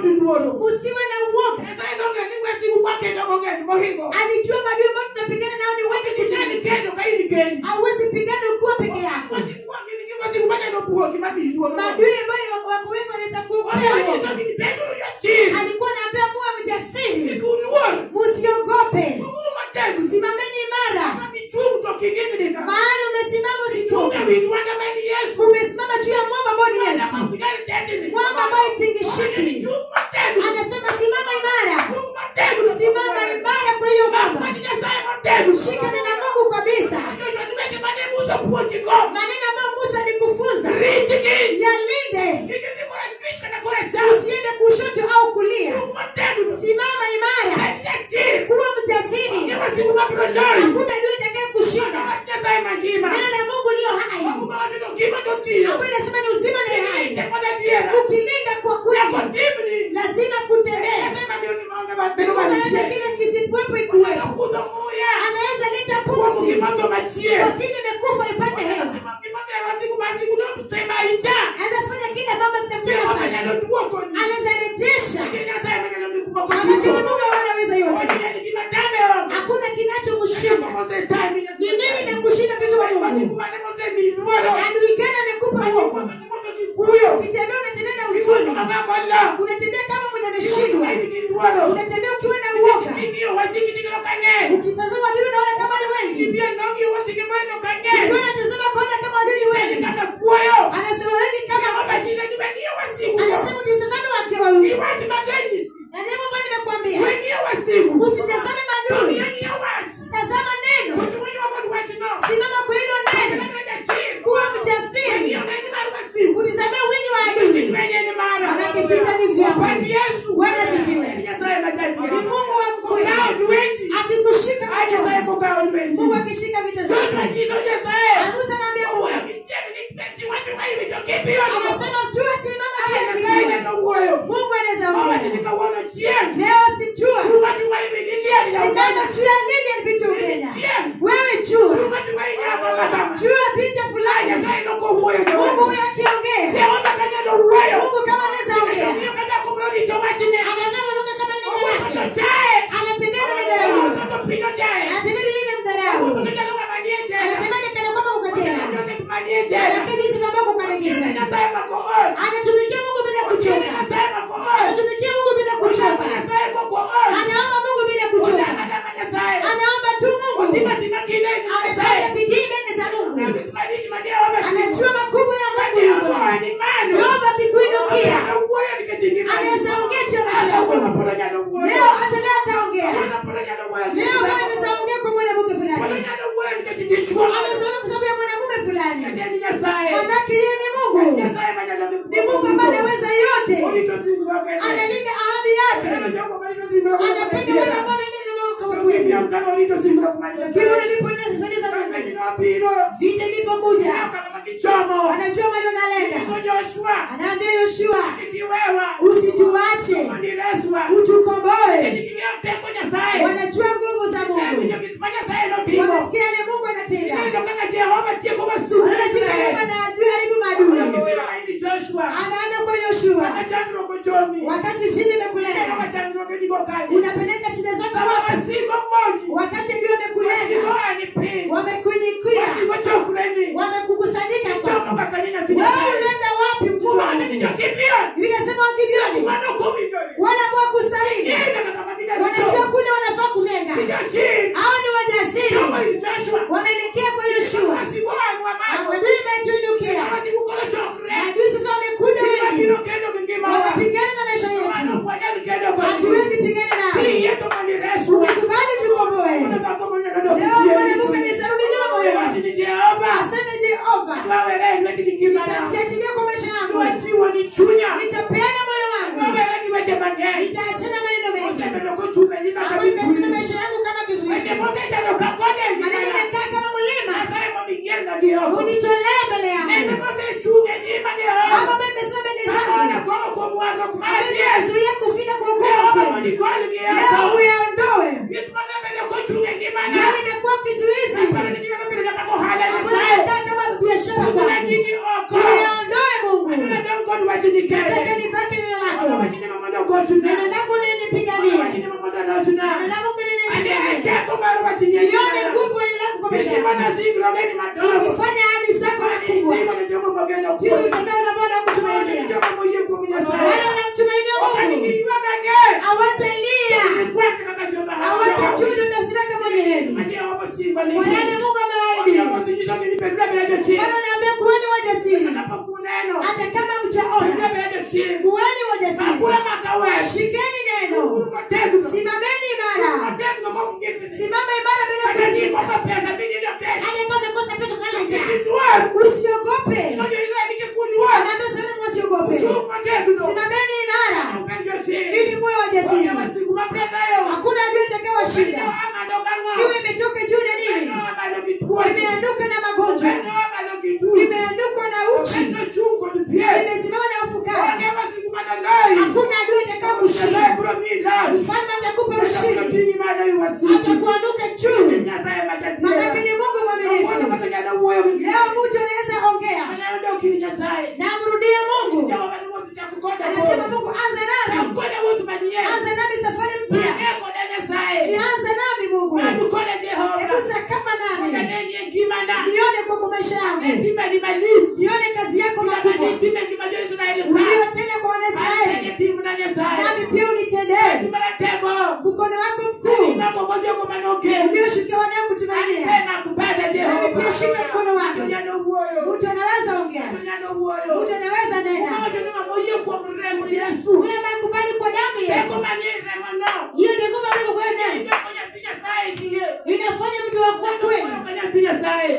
Usiwe na uoga. Alijua maadui ambao tunapigana nao ni wengi. Hauwezi pigana ukiwa peke yako. Maadui ambao wako wengi wanaweza kuogopa. Alikuwa anaambia muwe mjasiri. Msiogope. Simameni imara. Mahali umesimama usitoke. Umesimama juu ya mwamba ambao ni Yesu. Mwamba ambao itingishiki. Anasema simama imara. Simama imara kwa hiyo mwamba. Shika neno la Mungu kabisa. Maneno ambayo Musa alikufunza. Yalinde. Usiende kushoto au kulia. Simama imara. Kuwa mjasiri. Hakuna adui atakaye kushinda. Neno la Mungu ndio hai. Hapo inasema ni uzima na hai. Ukilinda kwa kweli lazima kutembea. Anaweza kile kisipwepo ikuwepo. Anaweza leta pumzi. Lakini imekufa ipate hewa. Anaweza fanya kile mama kitafuta. Anaweza rejesha. Lakini Mungu anaweza yote. Hakuna kinachomshinda. Ni nini kimekushinda vitu wa Mungu? Adui gani amekupa huko? Ukitembea unatembea na huzuni. Unatembea kama mwenye ameshindwa. Unatembea ukiwa na uoga. Ukitazama adui unaona kama ni wengi. Unatazama kuona kama adui wengi. Anasema wengi kama anasema nitazame wake wawili. Na ndio Mungu nimekuambia. Usitazame adui. Tazama neno. Simama kwa hilo neno. Kuwa mjasiri. Unizame wingi wa adui. Manake vita ni vyako. Bwana asifiwe. Ni Mungu wa mkono. Akikushika Mungu akishika vita zako. Musa anaambia Mungu. Anasema mjue simama kile kingine. Mungu anaweza ongea. Leo simjua. Simama juu ya Lilian Bitu Kenya. Wewe jua. Jua picha fulani. Mungu huyo akiongea. Mungu kama anaweza ongea. Anasema Mungu kama anaweza. Anatembea na madharau. Anatembea na mdharau. Anatembea kana kama ukatela. Lakini hizi mambo kwa regeza. Anatumikia Mungu bila kuchoka. Anatumikia Mungu bila kuchoka. unapeleka shida zako wapi? Wakati ndio wamekulenga, wamekunikia, wamekukusanyika kwa wewe unaenda wapi mkuu? Vinasema wakibioni wala kwa kustahili, wanajua kule wanafaa kulenga. Hao ni wajasiri, wamelekea kwa Yoshua. Adui imetuinukia, adui sasa wamekuja wengi, wanapigana na maisha yetu, hatuwezi pigana nao. Ukikubali tukomboe. Leo Bwana Mungu nisarudi nyuma moyo. Aseme Jehova, nitachiachilia kwa maisha yangu, nitapeana moyo wangu, nitaachana maneno mengi. Kama nimesema maisha yangu kama kizuizi, maana nimekaa kama mlima, unitolee mbele yangu. Kama nimesema mbele zangu, zuia kufika kwa hukumu, leo uyaondoe. Yale imekuwa kizuizi, kama biashara kwa uyaondoe Mungu. Nataka nibaki neno lako. Neno lako linipigania. Neno lako linipigania. Nione nguvu neno lako kwa maisha yangu. Ukifanya ahadi zako kubwa, Yesu utamwona na Bwana kutumainia. Wale wanamtumainia Mungu hawatalia, hawatajuta, utasimama mwenye heri. Kwa yale Mungu amewaahidi. Bwana anaambia kuweni wajasiri. Hata kama mtaona, kuweni wajasiri. Shikeni neno. Simameni imara. Simama imara bila kuzika. Hata kama umekosa pesa kala njaa, usiogope. Anaambia sana msiogope. Simameni imara ili muwe wajasiri. Hakuna adui atakayewashinda. Iwe imetoka juu na nini, imeanduka na magonjwa, imeanduka na uchi, imesimama na ufukara. Hakuna adui atakayekushinda. Mfalme atakupa ushindi, atakuanduka juu. Maana ni Mungu mwaminifu. Leo mtu anaweza ongea na mrudie Mungu. Anasema Mungu, anza nami, anza nami safari mpya. Nianza nami Mungu, hebu kama nami, nione kwa maisha yangu, nione kazi yako makubwa uliyotenda kwa Wanaisraeli, nami pia unitendee. Mkono wako mkuu ulioshikia wanangu kutumainia, nami pia shika mkono wako. Mtu anaweza ongea, mtu anaweza nena. Wewe makubali kwa damu ya Yesu. Hiyo ndio nguvu ambayo kwa damu inafanya mtu wa kweli.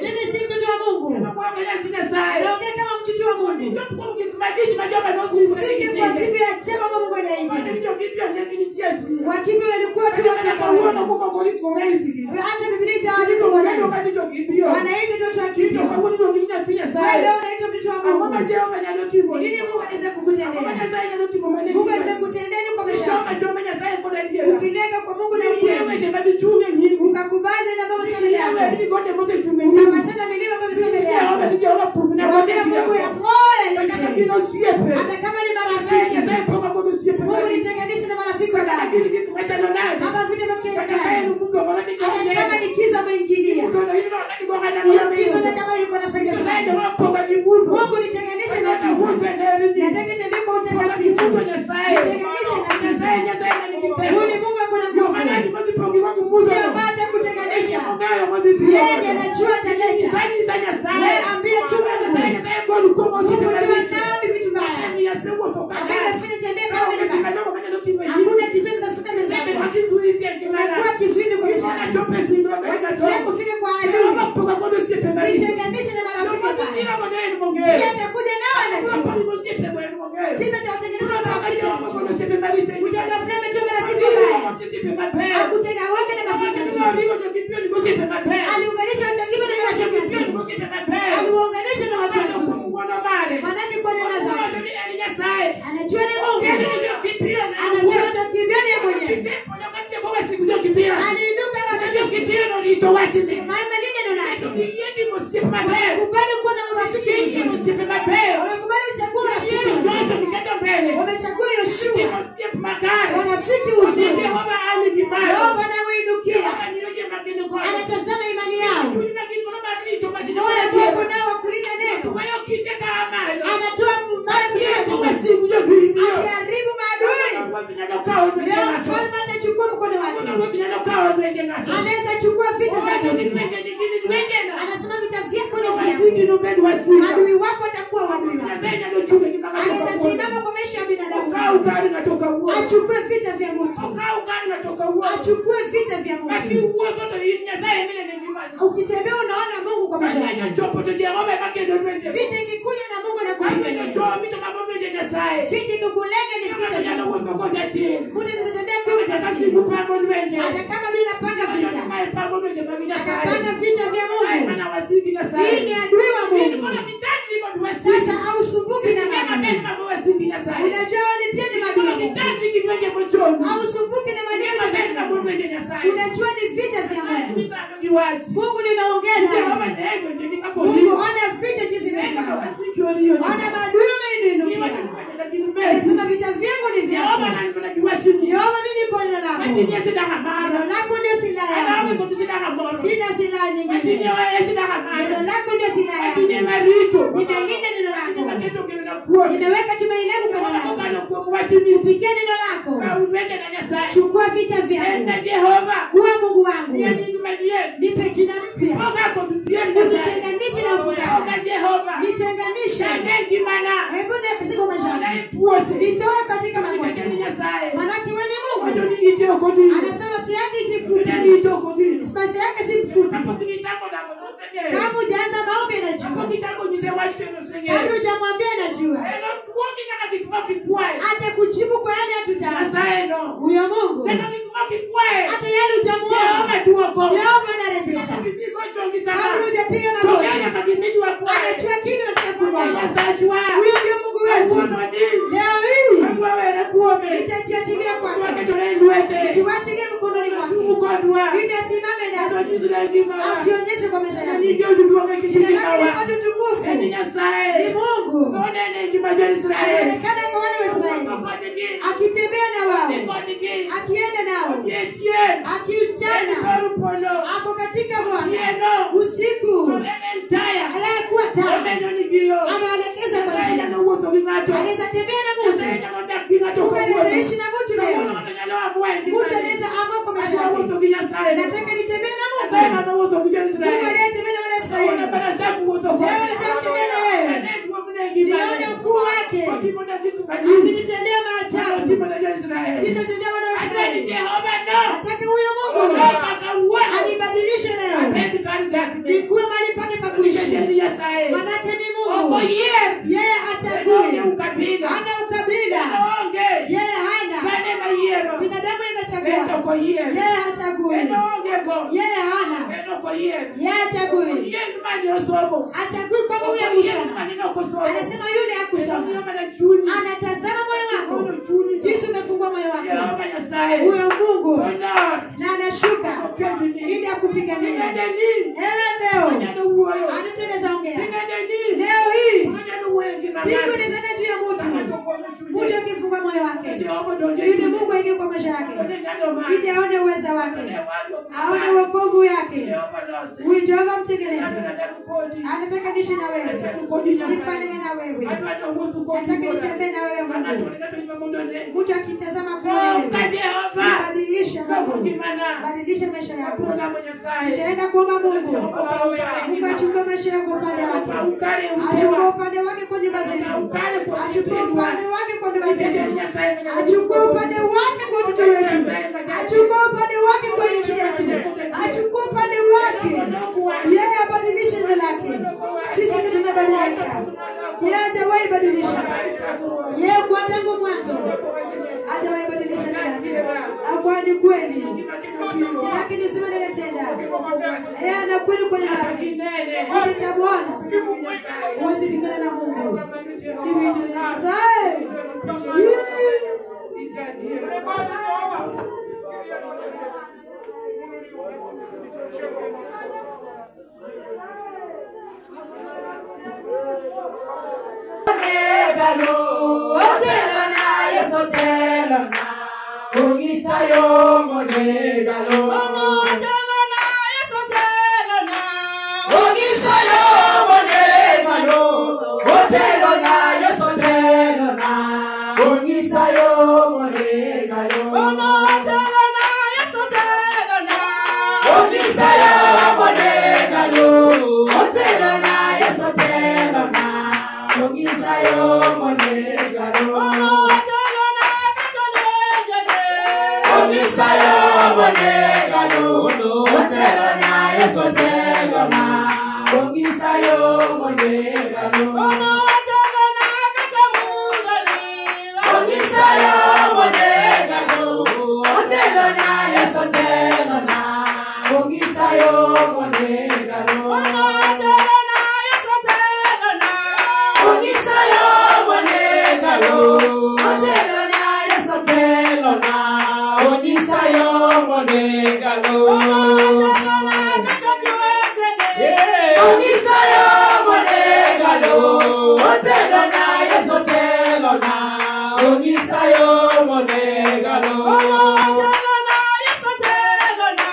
Mimi si mtoto wa Mungu, naongea kama mtoto wa Mungu. Siki kwa kipi ya chema Mungu anaidi. Wakipi walikuwa tu watakaona Mungu kuliko raisi. Hata Biblia itaandika wanaidi mtoto wa kipi. Leo unaitwa mtoto wa Mungu. Nini Mungu anaweza kukutendea? Mungu anaweza kukutendea kwa maisha yako. Ukilenga kwa Mungu na ukweli, ukakubali na Baba sema leo, ukawachana milima Baba sema leo, waambia Mungu ya moyo yote, hata kama ni marafiki. Mungu nitenganishe na marafiki wa ndani, kama vile makelele, hata kama ni kiza mwingilia, hiyo kiza na kama yuko na faida fulani. Mungu nitenganishe na kiza, nataka tembea kwa utakatifu, nitenganishe na kiza. Huyu ni Mungu ako na nguvu, sio baada kutenganisha. Yeye anajua talenta. Wewe ambie tu Mungu, usipotue dhambi vitu mbaya. Amefanya tembea kama mimi. Hakuna kizuizi zafuta meza. Unakuwa kizuizi kwa maisha yako. Sio kufika kwa adui. Nitenganishe na marafiki mbaya. Yeye atakuja nao anajua. Sisi tutatengeneza marafiki. Utagafuna mtu marafiki mbaya. Hakutega wake na marafiki mbaya. Aliunganisha watu kipi na marafiki mbaya. Aliunganisha na watu wazuri. Manake kwa neno zake. Anajua ni Mungu. Anajua atakimbia ni mwenyewe. Aliinuka akajua. Maana neno lake. Kubali kuwa na marafiki mzuri. Wamekubali kuchagua rafiki. Wamechagua Yoshua. Marafiki uzima. anaweza chukua vita zako. Anasema vita vyako ni vyako. Adui wako atakuwa adui wako. Anaweza simama kwa maisha ya binadamu. Achukue vita vya mtu. Achukue vita vya mtu. Ukitembea unaona Mungu kwa maisha yako. Vita ikikuja na Mungu anakupiga. Vita ikukulenga ni vita vya Mungu. Mungu anatembea kwa mtazamo. Hata kama ndio unapanga vita. Anapanga vita vya Mungu. Hii ni adui wa Mungu. Sasa hausumbuki na mambo. Unajua ni pia ni madui. Hausumbuki na maneno. Unajua ni vita vya Mungu. Mungu ninaongea naye. Mungu ana vita jinsi gani. Ana maadui mengi. Anasema vita vyangu ni vyako. Yehova mimi niko na lako. Neno lako ndio silaha yangu. Sina silaha nyingine. Neno lako ndio silaha yangu. Nimelinda neno lako. Nimeweka tumaini langu kwa neno lako. Kupitia neno lako. Chukua vita vyangu. Kuwa Mungu wangu. Nipe jina mpya. Usitenganishe na ufukara. Nitenganishe. Hebu nikisiko mashana. Nitoe katika makosa. Manaki wewe ni Mungu. Anasema si yake si fupi. Spasi yake si mfupi. Kama hujaanza maombi najua. Kama hujamwambia najua. Hata kujibu kwa yale hatujaanza. Huyo Mungu. Hata yale hujamuomba. Yehova anarejesha. Kama hujapiga magoti. Anajua kile unataka. Huyo ndio Mungu wetu. Leo hii. Nitajiachilia kwako. Tuachilie mkononi mwako. Ili asimame nasi. Akionyeshe kwa maisha yako. Tunapata tukufu. Ni Mungu. Anaonekana kwa wana wa Israeli. Akitembea na wao. Akienda nao. Akiuchana. Ako katika Bwana. Usiku. Aliyekuwa taa. Anaelekeza kwa njia. Anaweza tembea na mtu. Anaweza ishi na mtu leo. Mtu anaweza amua kwa maisha yake. Nataka nitembee na Mungu. Mungu anayetembea na wana wa Israeli. Leo nitatembea na yeye. Nione ukuu wake. Akinitendea maajabu. Nitatendea wana wa Israeli. Nataka huyo Mungu anibadilishe leo. Nikuwe mahali pake pa kuishi. Manake ni Mungu. Yeye hachagui. Hana ukabila. Yeye hana. Binadamu anachagua. Yeye hachagui. Yeye hana. Yeye hachagui. Hachagui kama huyo kusoma. Anasema yule hakusoma. Anatazama moyo wako. Jinsi umefungua moyo wako. Huyo Mungu. Na anashuka. Ili akupiganie. Ewe leo. Anatendeza ongea. Leo hii. Mungu anazana juu ya mtu. Mtu akifungua moyo wake. Ili Mungu aingie kwa maisha yake. Ili aone uweza wake. Aone wokovu yake. Huyu Jehova mtengeneze. Anataka niishi na wewe. Nifanane na wewe. Nataka nitembee na wewe Mungu. Mtu akitazama kwa wewe. Badilisha Mungu. Badilisha maisha yako. Nitaenda kuomba Mungu. Mungu achukue maisha yako upande wake. Achukue upande wake kwa nyumba zetu. Achukue upande wake kwa nyumba zetu. Achukue upande wake kwa watoto wetu. Achukue upande wake kwa nchi yetu. Achukue upande wake. Yeye abadilishe neno lake. Sisi ndio tunabadilika. Yeye hajawahi badilisha. Yeye kwa tangu mwanzo hajawahi badilisha neno lake. Akwa ni kweli. Lakini useme neno tenda. Yeye ana kweli kwa neno lake. Utamwona. Uwezi pingana na Mungu. Hivi ndio sasa. Ongisayo monegalo, otelo na Yesu otelo na. Ongisayo monegalo, ono otelo na katamugali. Ongisayo monegalo, otelo na Yesu otelo na. Ongisayo monegalo, ono otelo na Yesu otelo na. Ongisayo monegalo, otelo na Yesu otelo na. Ongisayo monegalo, ono otelo na katatuetele. Ongisayo monegalo, otelo na Yesu otelo na. Ongisayo monegalo, ono otelo na Yesu otelo na.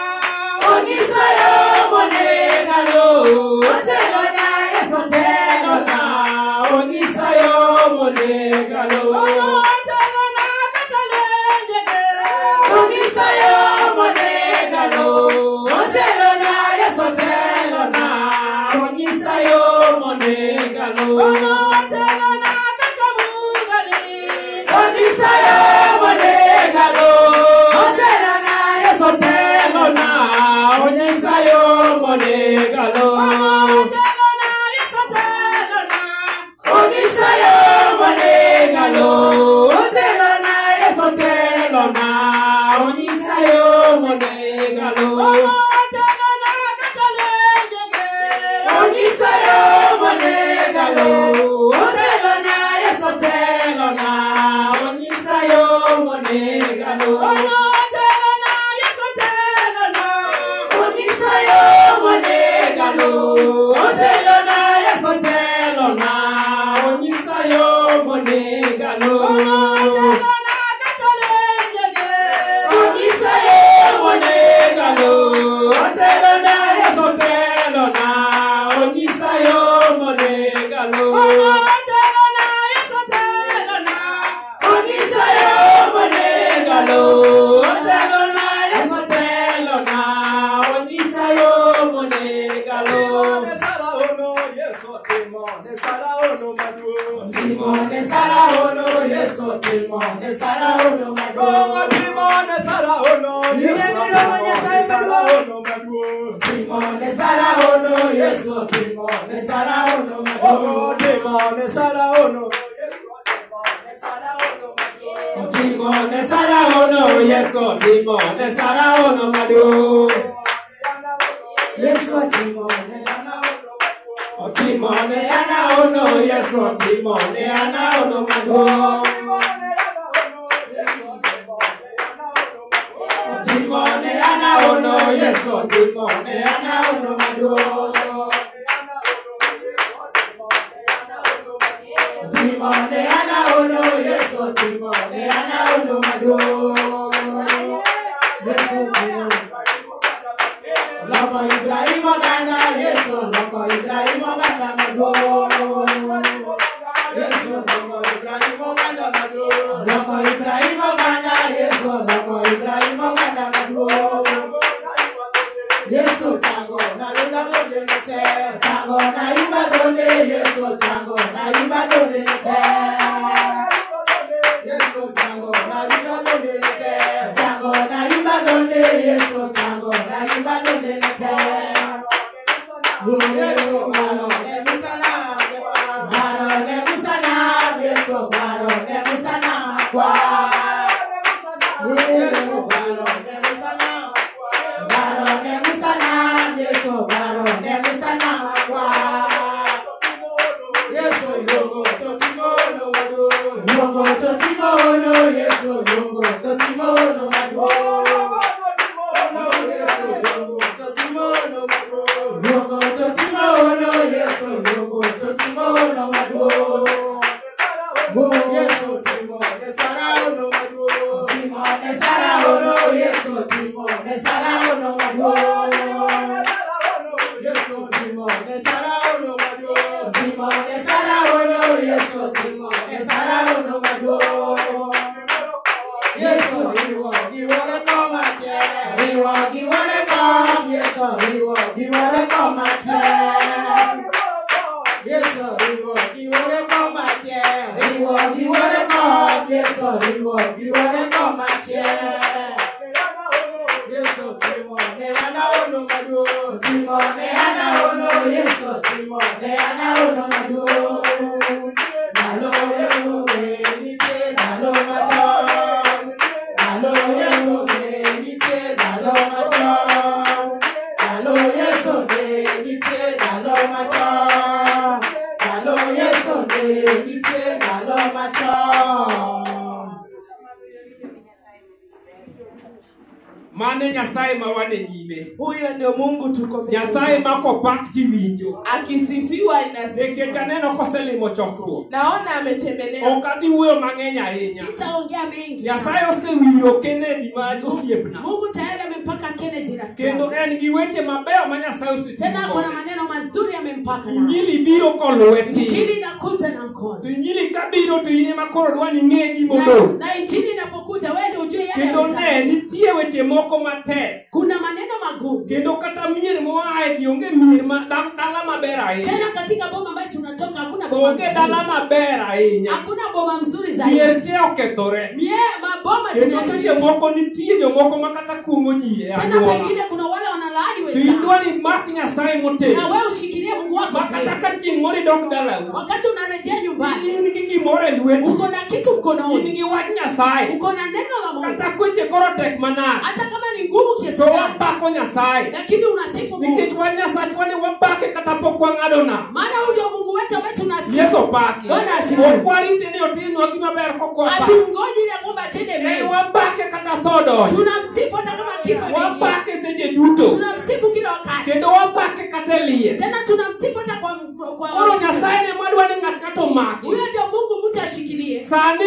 Ongisayo monegalo, otelo na Yesu otelo na. Ongisayo monegalo, ono otelo na katalengege. Ongisayo monegalo, otelo na Yesu otelo na. Ongisayo monegalo, ono otelo na katamugali. Ongisayo monegalo, otelo na Yesu otelo na. Ongisayo monegalo, ono otelo na Yesu otelo na. Ongisayo monegalo, otelo na Yesu otelo na. Ongisayo monegalo, ono otelo na katalengege. Ongisayo monegalo, otelo na Yesu otelo na. Ongisayo monegalo, ono otelo na Yesu otelo na. Ongisayo monegalo, otelo na Yesu otelo na. Ongisayo monegalo, ono otelo na katalengege. Ongisayo monegalo, otelo na Yesu otelo na. Ongisayo monegalo, ono otelo na Yesu otelo na. Ongisayo monegalo, otelo na Yesu otelo na. Ongisayo monegalo. Timone Saraono Madu. Timone Saraono Yesu. Timone Saraono Madu. Timone Saraono Yesu. Timone Saraono Yesu. Timone Saraono Madu. Timone Saraono. Timone Saraono Yesu. Timone Saraono Madu. Yesu Timone Saraono. Timone Saraono Yesu. Timone Saraono Madu. Timone Saraono Yesu. Timone Saraono Madu. Timone Saraono Yesu. Timone Saraono Madu. Yesu Loko Ibrahim Oganda Yesu. Loko Ibrahim Oganda Madu. Yesu Loko Ibrahim Oganda Madu. Loko Ibrahim Oganda Yesu. Loko Ibrahim Oganda Madu. Yesu tango na lula donde nete. Tango na imba donde Yesu. Tango na imba donde nete. Yesu tango na lula donde nete. Tango na imba donde Yesu. Tango na imba donde nete. Yesu barone musana. Barone musana. Yesu barone musana kwa. Yesu barone musana. Barone musana. Yesu barone musana kwa. Yesu longo totimono madu. Longo totimono Yesu. Longo totimono madu. Yesu longo totimono madu. Longo totimono Yesu. Longo totimono madu. Yesu Timone Saraono Madu. Timone Saraono Yesu. Mane Nyasaye ma wane nyime. Huyo ndio Mungu tuko mbele. Nyasaye ma kopak tiwinjo. Akisifiwa inasifiwa. Nikech aneno koselimo chokruok. Naona ametembelea. Ok adhi wuoyo mang'eny ahinya. Sitaongea mengi. Nyasaye osewiro Kennedy ma osiepna. Mungu tayari amempaka Kennedy rafiki. Kendo en gi weche mabeyo ma Nyasaye osetimo. Tena kuna maneno mazuri amempaka na. Injili biro kolweti. Injili inakuja na mkono. To injili kabiro to ine makoro dwani ng'e gimodong'. Na injili inapokuja wewe ndio ujue yale. Kendo ne nitie weche moko matek. Kuna maneno magumu. Kendo kata mier moae gionge mier ma dala maber ahinya. Tena katika boma ambayo tunatoka hakuna boma. Onge dala maber ahinya. Hakuna boma mzuri zaidi. Mier te okethore. Maboma Kendo seche moko nitie jomoko ma kata kumo ji e tena anyuola. pengine kuna wale wanalaani To wenzao. idwani mak Nyasaye motelo. Na wewe ushikilie Mungu wako. Ma kata ka chieng' moro idok dalau. Wakati unarejea nyumbani. In gi gimoro e lweti. Uko na kitu mkononi. In gi wach Nyasaye. Uko na neno la Mungu. Kata kweche koro tek manade. Hata kama ni ngumu kiasi To gani. wapako Nyasaye. Lakini unasifu Mungu. Nikech wan Nyasachwa ni wapake kata pok wang'adona. Maana huyu ndio Mungu wetu ambaye tunasifu. Yesu pake. Bwana asifiwe. Ok warite ni otinwa gima ber kokwapa. Hatumngoji ile kwamba atende mema. Wapake kata todo. Tunamsifu hata kama kifo ni. Wapake seche duto. Tunamsifu kila wakati. Kendo wapake kata liye. Tena tunamsifu hata kwa Koro Nyasaye ne madwa ni ng'at kata omaki. huyo ndio Mungu mtu ashikilie. Sani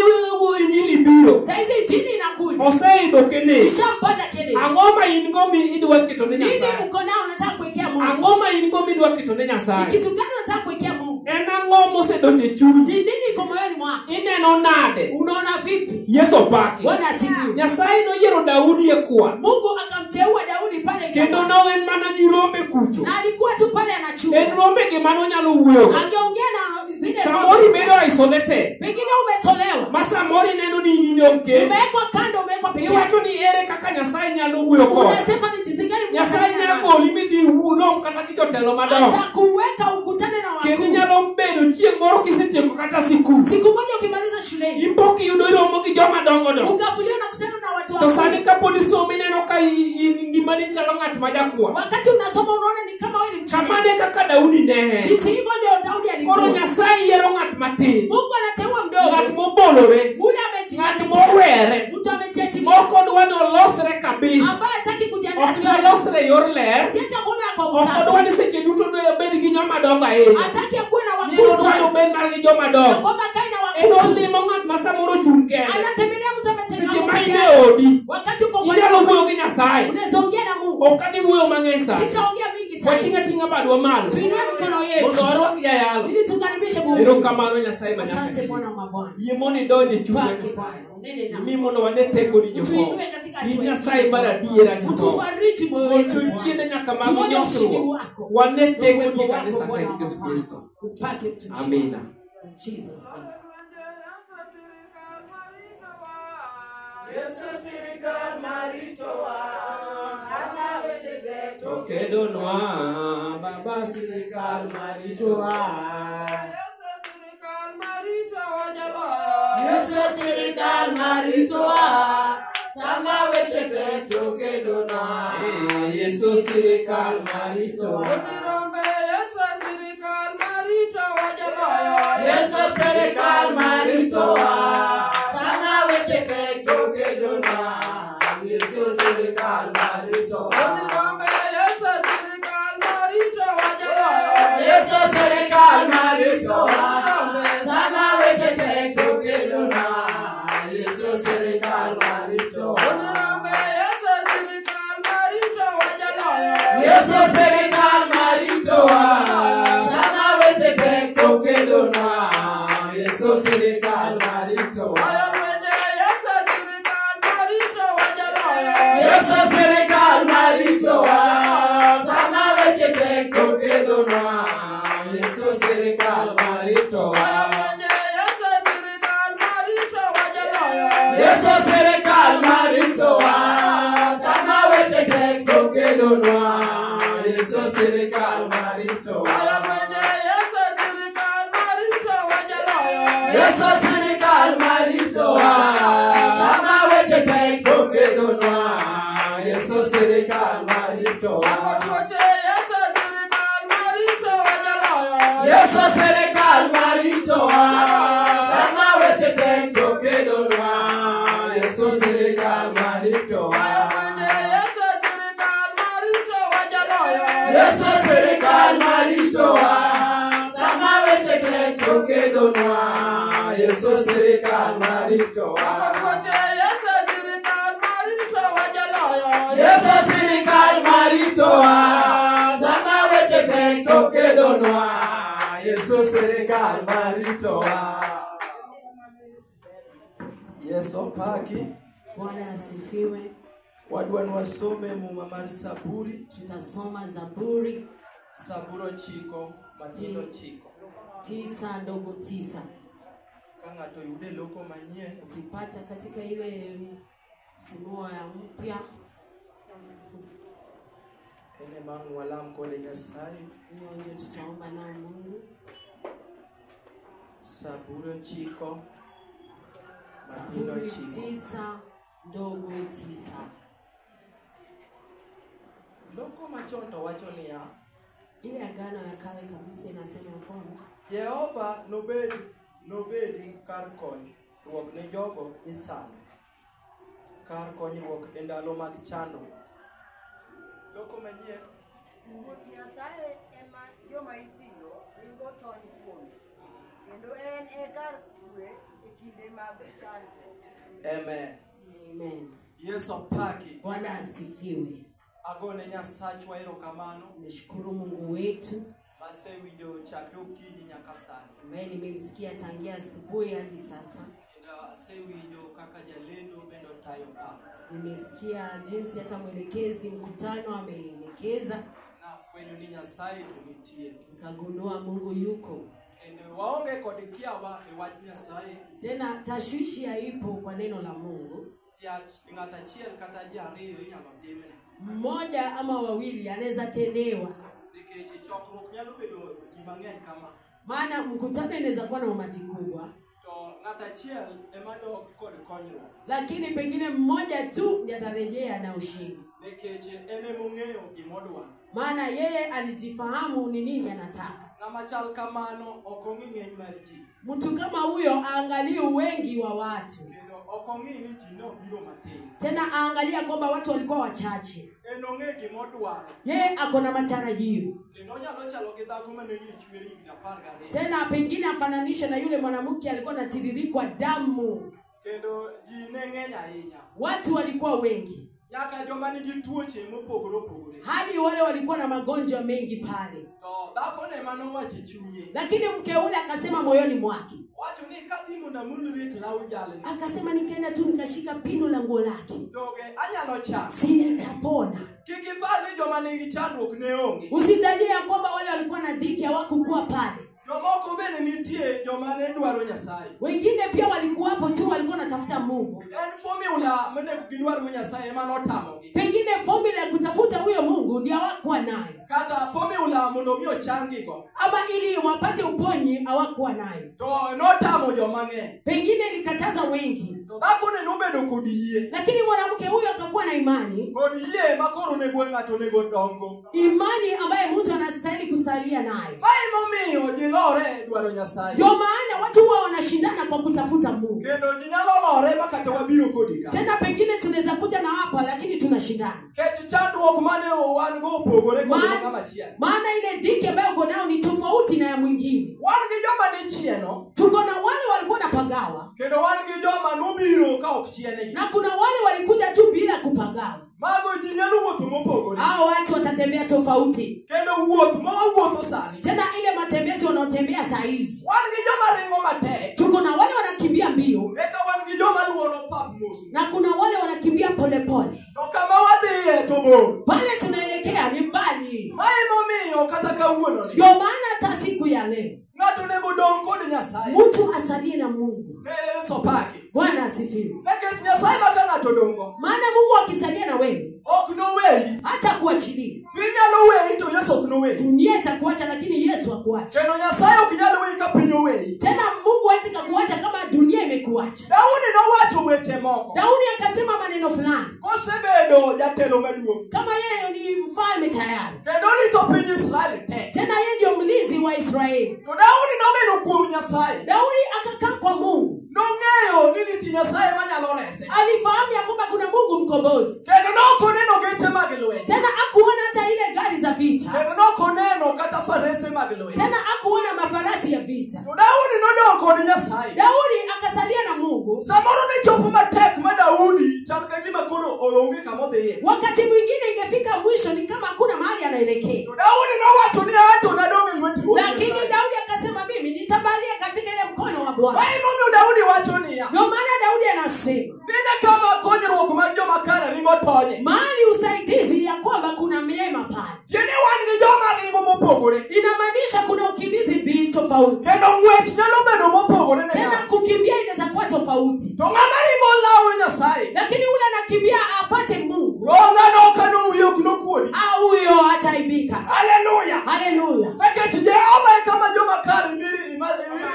injili biro. Saizi injili inakuja. Oseidho Kennedy. Ushampanda Kennedy. Ang'o ma in go mi idwa keto ne Nini Nyasaye? uko nao unataka kuwekea Mungu? Ang'o ma in go mi idwa keto ne Ni Nyasaye? kitu gani unataka kuwekea Mungu? En ang'o mosedonjo e chunyi? Ni nini iko moyoni mwako? Ineno nade? Unaona vipi? Yesu pake. Bwana asifiwe. Nyasaye noyiero Daudi e kwa. Mungu akamteua Daudi pale Kendo Gilgal. no en mana gi rombe kucho. Na alikuwa tu pale anachunga. En rombe gi mano nyalo wuoyo. Angeongea na zile Samoro ibedo isolated. pengine umetolewa. Ma samoro ineno ni in idong' kendo. Umewekwa kando, umewekwa peke yako. Iwacho ni ere kaka Nyasaye nyalo wuoyo koda. Unasema ni jinsi gani Mungu Nyasaye nyalo anataka. goli midhi wuoyo kata gi jotelo madongo. Atakuweka ukutane na Kendo wakuu. nyalo bedo chieng' moro kisetieko kata sikul. Siku moja ukimaliza shuleni, Impok iyudo iromo gi joma dongo dongo. ukafuliwa na kutana na watu To wakuu. sani kapod isomo ineno ka in ngimani chalo ng'at ma jakwa. Wakati unasoma unaona ni kama wewe ni mchana. Kamane kaka Daudi ne. Jinsi hivyo ndio Daudi alikuwa. Koro Nyasaye yiero ng'at matin. Mungu anateua Ng'at mdogo. mobolore. Ule Ng'at amejiandaa. mowere. Mtu amejiachilia. Moko dwa ni olosre kabisa. Ambaye hataki kujiandaa Ok ni sana. olosre yor ler. Siacha kuomba kwa Ok odwa usafi. ni seche duto bed gi joma dongo ahinya. Hataki akuwe na Ni odwa wakuu ni sana. obed mar gi joma dongo. Kwamba kae na En wakuu. olimo ng'at ma samoro chung' kende. Anatembelea mtu Seche ametembea. ma in e odi. Wakati uko kwa Inyalo wuoyo gi Nyasaye. unaweza ongea na Mungu. Ok adhi wuoyo mang'eny sani. Sitaongea mingi sana. Wating' ating'a badwa malo. Tuinue mikono yetu. Mondo arwak jayalo. Ili tukaribishe Mungu. Erokamano Nyasaye ma nyaka Asante chieng'. Bwana wa mabwana. Yie mondo idonj e chunya Pake Nyasaye. Bwana. Nene na. Mi mondo wane teko ni Jehova. Tuinue katika In hatua Nyasaye mar adiera Jehova. utufariji moyo wetu. Ochul chiende nyaka mago Tuone ushindi nyosruok. wako. Wane teko Uwepo ni wako kanisa ka Bwana wa Yesu mabwana. Kristo. Upake mtumishi. Amina. In Jesus name. Yesu sirikal maritowa. Hata wetete Tokedonwa Baba sirikal sirikal maritowa. Yesu sirikal maritowa. Sama wetete tokedona. Yesu sirikal maritowa. Yesu sirikal maritowa. Sama wetete tokedona. Yesu sirikal maritowa. Yesu sirikal maritowa. Sama wetete tokedona. Yesu sirikal maritowa. Yesu sirikal maritowa. Sama wetete tokedona. Yesu sirikal maritowa. Yesu sirikal maritowa. Sama wetete tokedona. Yesu sirikal maritowa. Yesu sirikal maritowa. Sama wetete tokedona. Yesu sirikal maritowa. Yesu sirikal maritowa. Sama wetete tokedona. Yesu sirikal maritowa. Yesu sirikal maritowa. Sama wetete tokedona. Yesu sirikal maritowa. Yesu sirikal maritowa, sama weche tek tokedonwa. Yesu sirikal maritowa. Yesu sirikal maritowa jaloyo. Yesu sirikal maritowa, sama weche tek tokedonwa. Yesu sirikal maritowa. Yesu paki. Bwana asifiwe. Wadwan wasome muma mar Saburi. Tutasoma Zaburi Saburo chiko matindo chiko. 9:9. Kanga to yude loko manyien. Ukipata katika ile funuo ya mpya. Ene mangu walam kode Nyasaye. Hiyo ndio tutaomba na Mungu. Saburo chiko matindo Zaburi chiko. 9:9. Loko machon to wacho niya, Ile agano ya kale kabisa inasema kwamba Jehova nobedi kar kony ruok ne jogo isano, kar konyruok e ndalo mag chandruok. Loko manyien. Ruoth Nyasaye ema joma ithiro nigo tony kuome, kendo en e kar kwe e kinde mag chandruok. Amen. amen. Yesu paki. Bwana asifiwe. Agone Nyasachwa erokamano. Nashukuru Mungu wetu Masewinjo chakre okinyi nyaka sani. ambaye nimemsikia tangia asubuhi hadi sasa. Kendo asewinjo kaka jalendo bendo tayo pa. Nimesikia jinsi hata mwelekezi mkutano ameelekeza. Na fwenyo ni Nyasaye to nitie. Nikagundua Mungu yuko. Kendo waonge kod kiawa e wach Nyasaye. Tena tashwishi haipo kwa neno la Mungu. Tiach ng'ata achiel kata ji ariyo inyalo timne. Mmoja ama wawili anaweza tendewa. Nikech chokruok nyalo bedo ji mang'eny kama. Maana mkutano inaweza kuwa na umati kubwa. To ng'ata achiel ema dok kod konyruok. Lakini pengine mmoja tu ndiye atarejea na ushindi. Nikech ene mong'eyo gimodwaro. Maana yeye alijifahamu ni nini anataka. Ng'ama chal kamano ok ong'i ng'eny mar ji. Mtu kama huyo aangalie wengi wa watu. Kendo ok ong'i ni ji nobiro matin. Tena aangalia kwamba watu walikuwa wachache. En ong'e gimodwaro. Yeye ako na matarajio. Kendo onyalo chalo gi dhako mane yie chwere higni 12. Tena pengine afananishe na yule mwanamke alikuwa anatiririkwa damu. Kendo ji ne ng'eny ahinya. Watu walikuwa wengi. Nyaka joma nigi tuoche mopogore opogore. Hadi wale walikuwa na magonjwa mengi pale. To dhako ne manowacho chunye. Lakini mke ule akasema moyoni mwake. Wacho ni kadhi mondo amulre klau jalni. Akasema nikaenda tu nikashika pindo la nguo lake. Doge anyalo chako. Si nitapona. Kik ipar ni joma nigi chandruok ne onge. Usidhania kwamba wale walikuwa na dhiki hawakukuwa pale. Jomoko bende nitie joma ne dwaro Nyasaye. Wengine pia walikuwa hapo tu walikuwa wanatafuta Mungu. En formula mane gidwaro Nyasaye ema notamogi. Pengine formula ya kutafuta huyo Mungu ndio hawakuwa nayo. Kata formula mondo mi ochangigo. Ama ili wapate uponyi hawakuwa nayo. To notamo joma ng'eny. Pengine ilikataza wengi. To dhako ne nobedo kod yie. Lakini mwanamke huyo akakuwa na imani. Kod yie makoro nego ng'ato nego dongo. Imani ambaye mtu anastahili kustahilia nayo. Mae momiyo ji lore dwaro Nyasaye. Ndio maana watu huwa wanashindana kwa kutafuta Mungu. Kendo ji nyalo lore makata wabiro kodi ka. Tena pengine tunaweza kuja na hapa lakini tunashindana. Kech chandruok mane wan go opogore kod ng'ama chiel. Maana ile dhiki ambayo uko nayo ni tofauti na ya mwingine. Wan gi joma ni chieno. Tuko na wale walikuwa napagawa. Kendo wan gi joma nobiro ka ok chienegi. Na kuna wale walikuja tu bila kupagawa. Mago ji nyalo wuotho mopogore. Hao watu watatembea tofauti. Kendo wuotho sani. Tena ile matembezi wanaotembea saa hizi. Wan gi joma ringo matek. Tuko na wale wanakimbia mbio. Eka wan gi joma luoro pap mos. Na kuna wale wanakimbia polepole. To kama wadhiye to bor. Pale tunaelekea ni mbali. Mae momiyo kata kawuono ni. Ndio maana hata siku ya leo Ng'ato nego dong kod Nyasaye. mtu asalie na Mungu. Yesu paki. Bwana asifiwe. Nikech Nyasaye maka ng'ato dongo. Maana Mungu akisalia na wewe Ok noweyi. hata kuachilia. Piny nyalo weyi to Yesu ok noweyi. Dunia itakuacha lakini Yesu hakuacha. Kendo Nyasaye ok nyalo weyi ka piny oweyi. Tena Mungu hawezi kukuacha kama dunia imekuacha. Daudi nowacho weche moko. Daudi akasema maneno fulani. Kosebedo jatelo maduong'. Kama yeye ni mfalme tayari. Kendo rito piny Israel te. Tena yeye ndio mlinzi wa Israeli. To Daudi nogeno kuom Nyasaye. Daudi akakaa kwa Mungu. Nong'eyo ni nitie Nyasaye manyalo rese. Alifahamu ya kwamba kuna Mungu mkombozi. Kendo nokoneno geche mag lweny. Tena hakuona hata ile gari za vita. Kendo mag lweny. tena akuona mafarasi ya vita. To Daudi nodok kod Nyasaye. Daudi akasalia na Mungu. Samoro ne chopo matek ma Daudi chal ka gima koro oonge kama odhiye. Wakati mwingine ingefika mwisho ni kama hakuna mahali anaelekea. To Daudi nowacho ni ato nadong' e lwet Ruoth Lakini Nyasaye. Daudi akasema mimi nitabalia katika ile mkono wa Bwana. Wai momiyo Daudi wacho niya. Ndio maana Daudi anasema Nina kama konyruok mar joma kare ringo tonye. mahali usaidizi ya kwamba kuna mlima pale. Tiende wan gi joma ringo mopogore. Inamaanisha kuna ukimbizi mbili tofauti. Kendo ng'wech nyalo bedo mopogore ne Tena ng'ato. kukimbia inaweza kuwa tofauti. To ng'ama ringo lawo Nyasaye. Lakini ule anakimbia apate Mungu. Ng'ano kano wiyo ok nokuodi. Huyo hataibika. Haleluya. Haleluya. Nikech Jehova e kama joma kare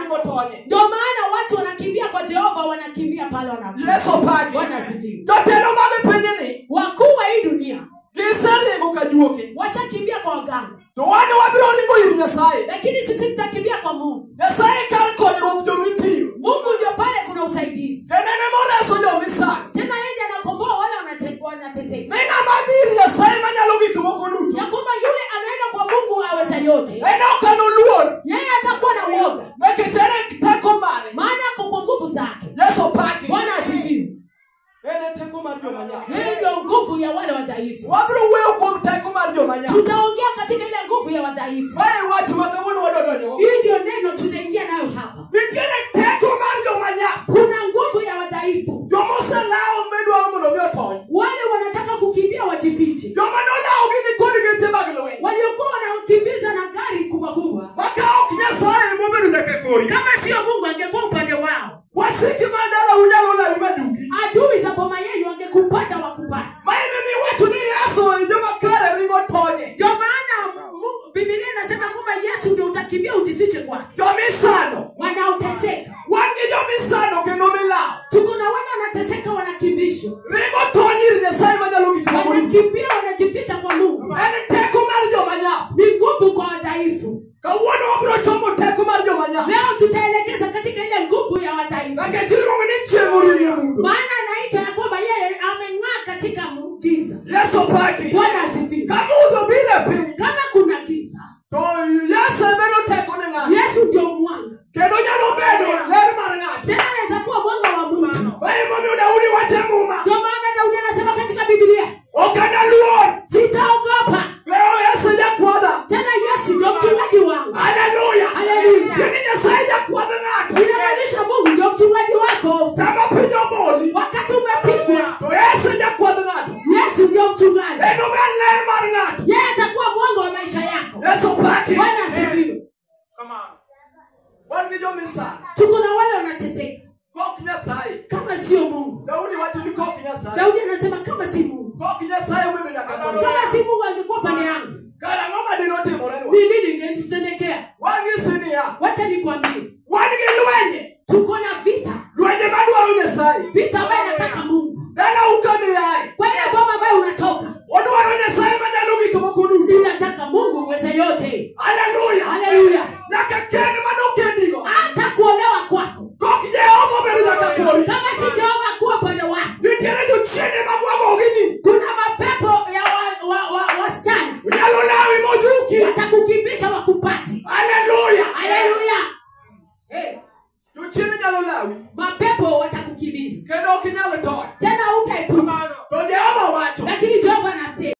ringo tonye. Ndio maana watu wanakimbia kwa Jehova, wanakimbia pale wanakufa. Yesu paki. Bwana asifiwe. Jotelo mag pinyni Wakuu wa hii dunia giseringo ka juoke. washakimbia kwa waganga. To wan wabiro ringo ir Nyasaye. Lakini sisi tutakimbia kwa Mungu. Nyasaye kar konyruok jomitiyo. Mungu ndio pale kuna usaidizi. Kendo ene moreso jomisano. Tena yeye anakomboa wale wanateseka. Ni ng'ama dhir Nyasaye manyalo gik moko duto. Ya kwamba yule anaenda kwa Mungu aweza yote. Ene ok anoluor. Yeye atakuwa na uoga. Nikech ene teko mare. Maana ako kwa nguvu zake. Yesu paki. Bwana asifiwe. Ene teko mar joma nyako. Yeye ndio nguvu ya wale wadhaifu. Wabiro wuoyo kuom teko mar joma nyako. Tutaongea katika ile nguvu ya wadhaifu. Mae wach ma kawuono wadodonyo. Hii ndio neno tutaingia nayo hapa. Nitiere teko mar joma nyako. Kuna nguvu ya wadhaifu. Joma oselawo medwaro mondo mi otony. Wale wanataka kukimbia wajifiche. Joma nolawo gini kod geche mag lweny. Waliokuwa wanakimbiza na gari kubwa kubwa. Maka ok Nyasaye mobedo nyaka kori. Kama sio Mungu angekuwa upande wao. Wasiki mandala unyalo lawi maduki. Adui za boma yenu wangekupata wakupata. Mae mimi wacho ni Yesu joma kare ringo tonye. Ndio maana Biblia inasema kwamba Yesu ndio utakimbia ujifiche kwake. Jomisano. Wanaoteseka. Wan gi jomisano kendo milawo. Tuko na wale wanateseka wanakimbishwa. Ringo tony ir Nyasaye manyalo gik moko duto. Wanakimbia wanajificha kwa Mungu. En teko mar joma nyako. Ni nguvu kwa wadhaifu. Kawuono wabiro chomo teko mar joma nyako. Leo tutaelekeza katika ile nguvu ya wadhaifu. Nikech iluongo ni chiemo ringo mundo. Maana anaitwa ya kwamba yeye ameng'aa katika giza. Yesu paki. Bwana asifiwe. Kamudho bile piny. Kama kuna giza, To Yesu bedo teko ne ng'ato. Yesu ndio mwanga. Kendo nyalo bedo ler mar ng'ato. Tena anaweza kuwa mwanga wa mtu. Mae momiyo Daudi wacho e muma. Ndio maana Daudi anasema katika Biblia, Ok analuor. sitaogopa. Leo Yesu jakwadha. Tena Yesu ndio mchungaji wangu. Haleluya. Haleluya. Tiende Nyasaye jakwadha ng'ato. Inamaanisha Mungu ndio mchungaji wako. Sama piny omoli. Wakati umepigwa, To Yesu jakwadha ng'ato. Yesu ndio mchungaji. Eno ben ler mar ng'ato. Yeye atakuwa mwanga wa maisha yako. Yesu paki. Bwana asifiwe. Wan gi jomisano. Tuko na wale wanateseka Kok Nyasaye. kama sio Mungu. Daudi wacho ni kok Nyasaye. Daudi anasema kama si Mungu. Kok Nyasaye obedo nyaka koro. Kama si Mungu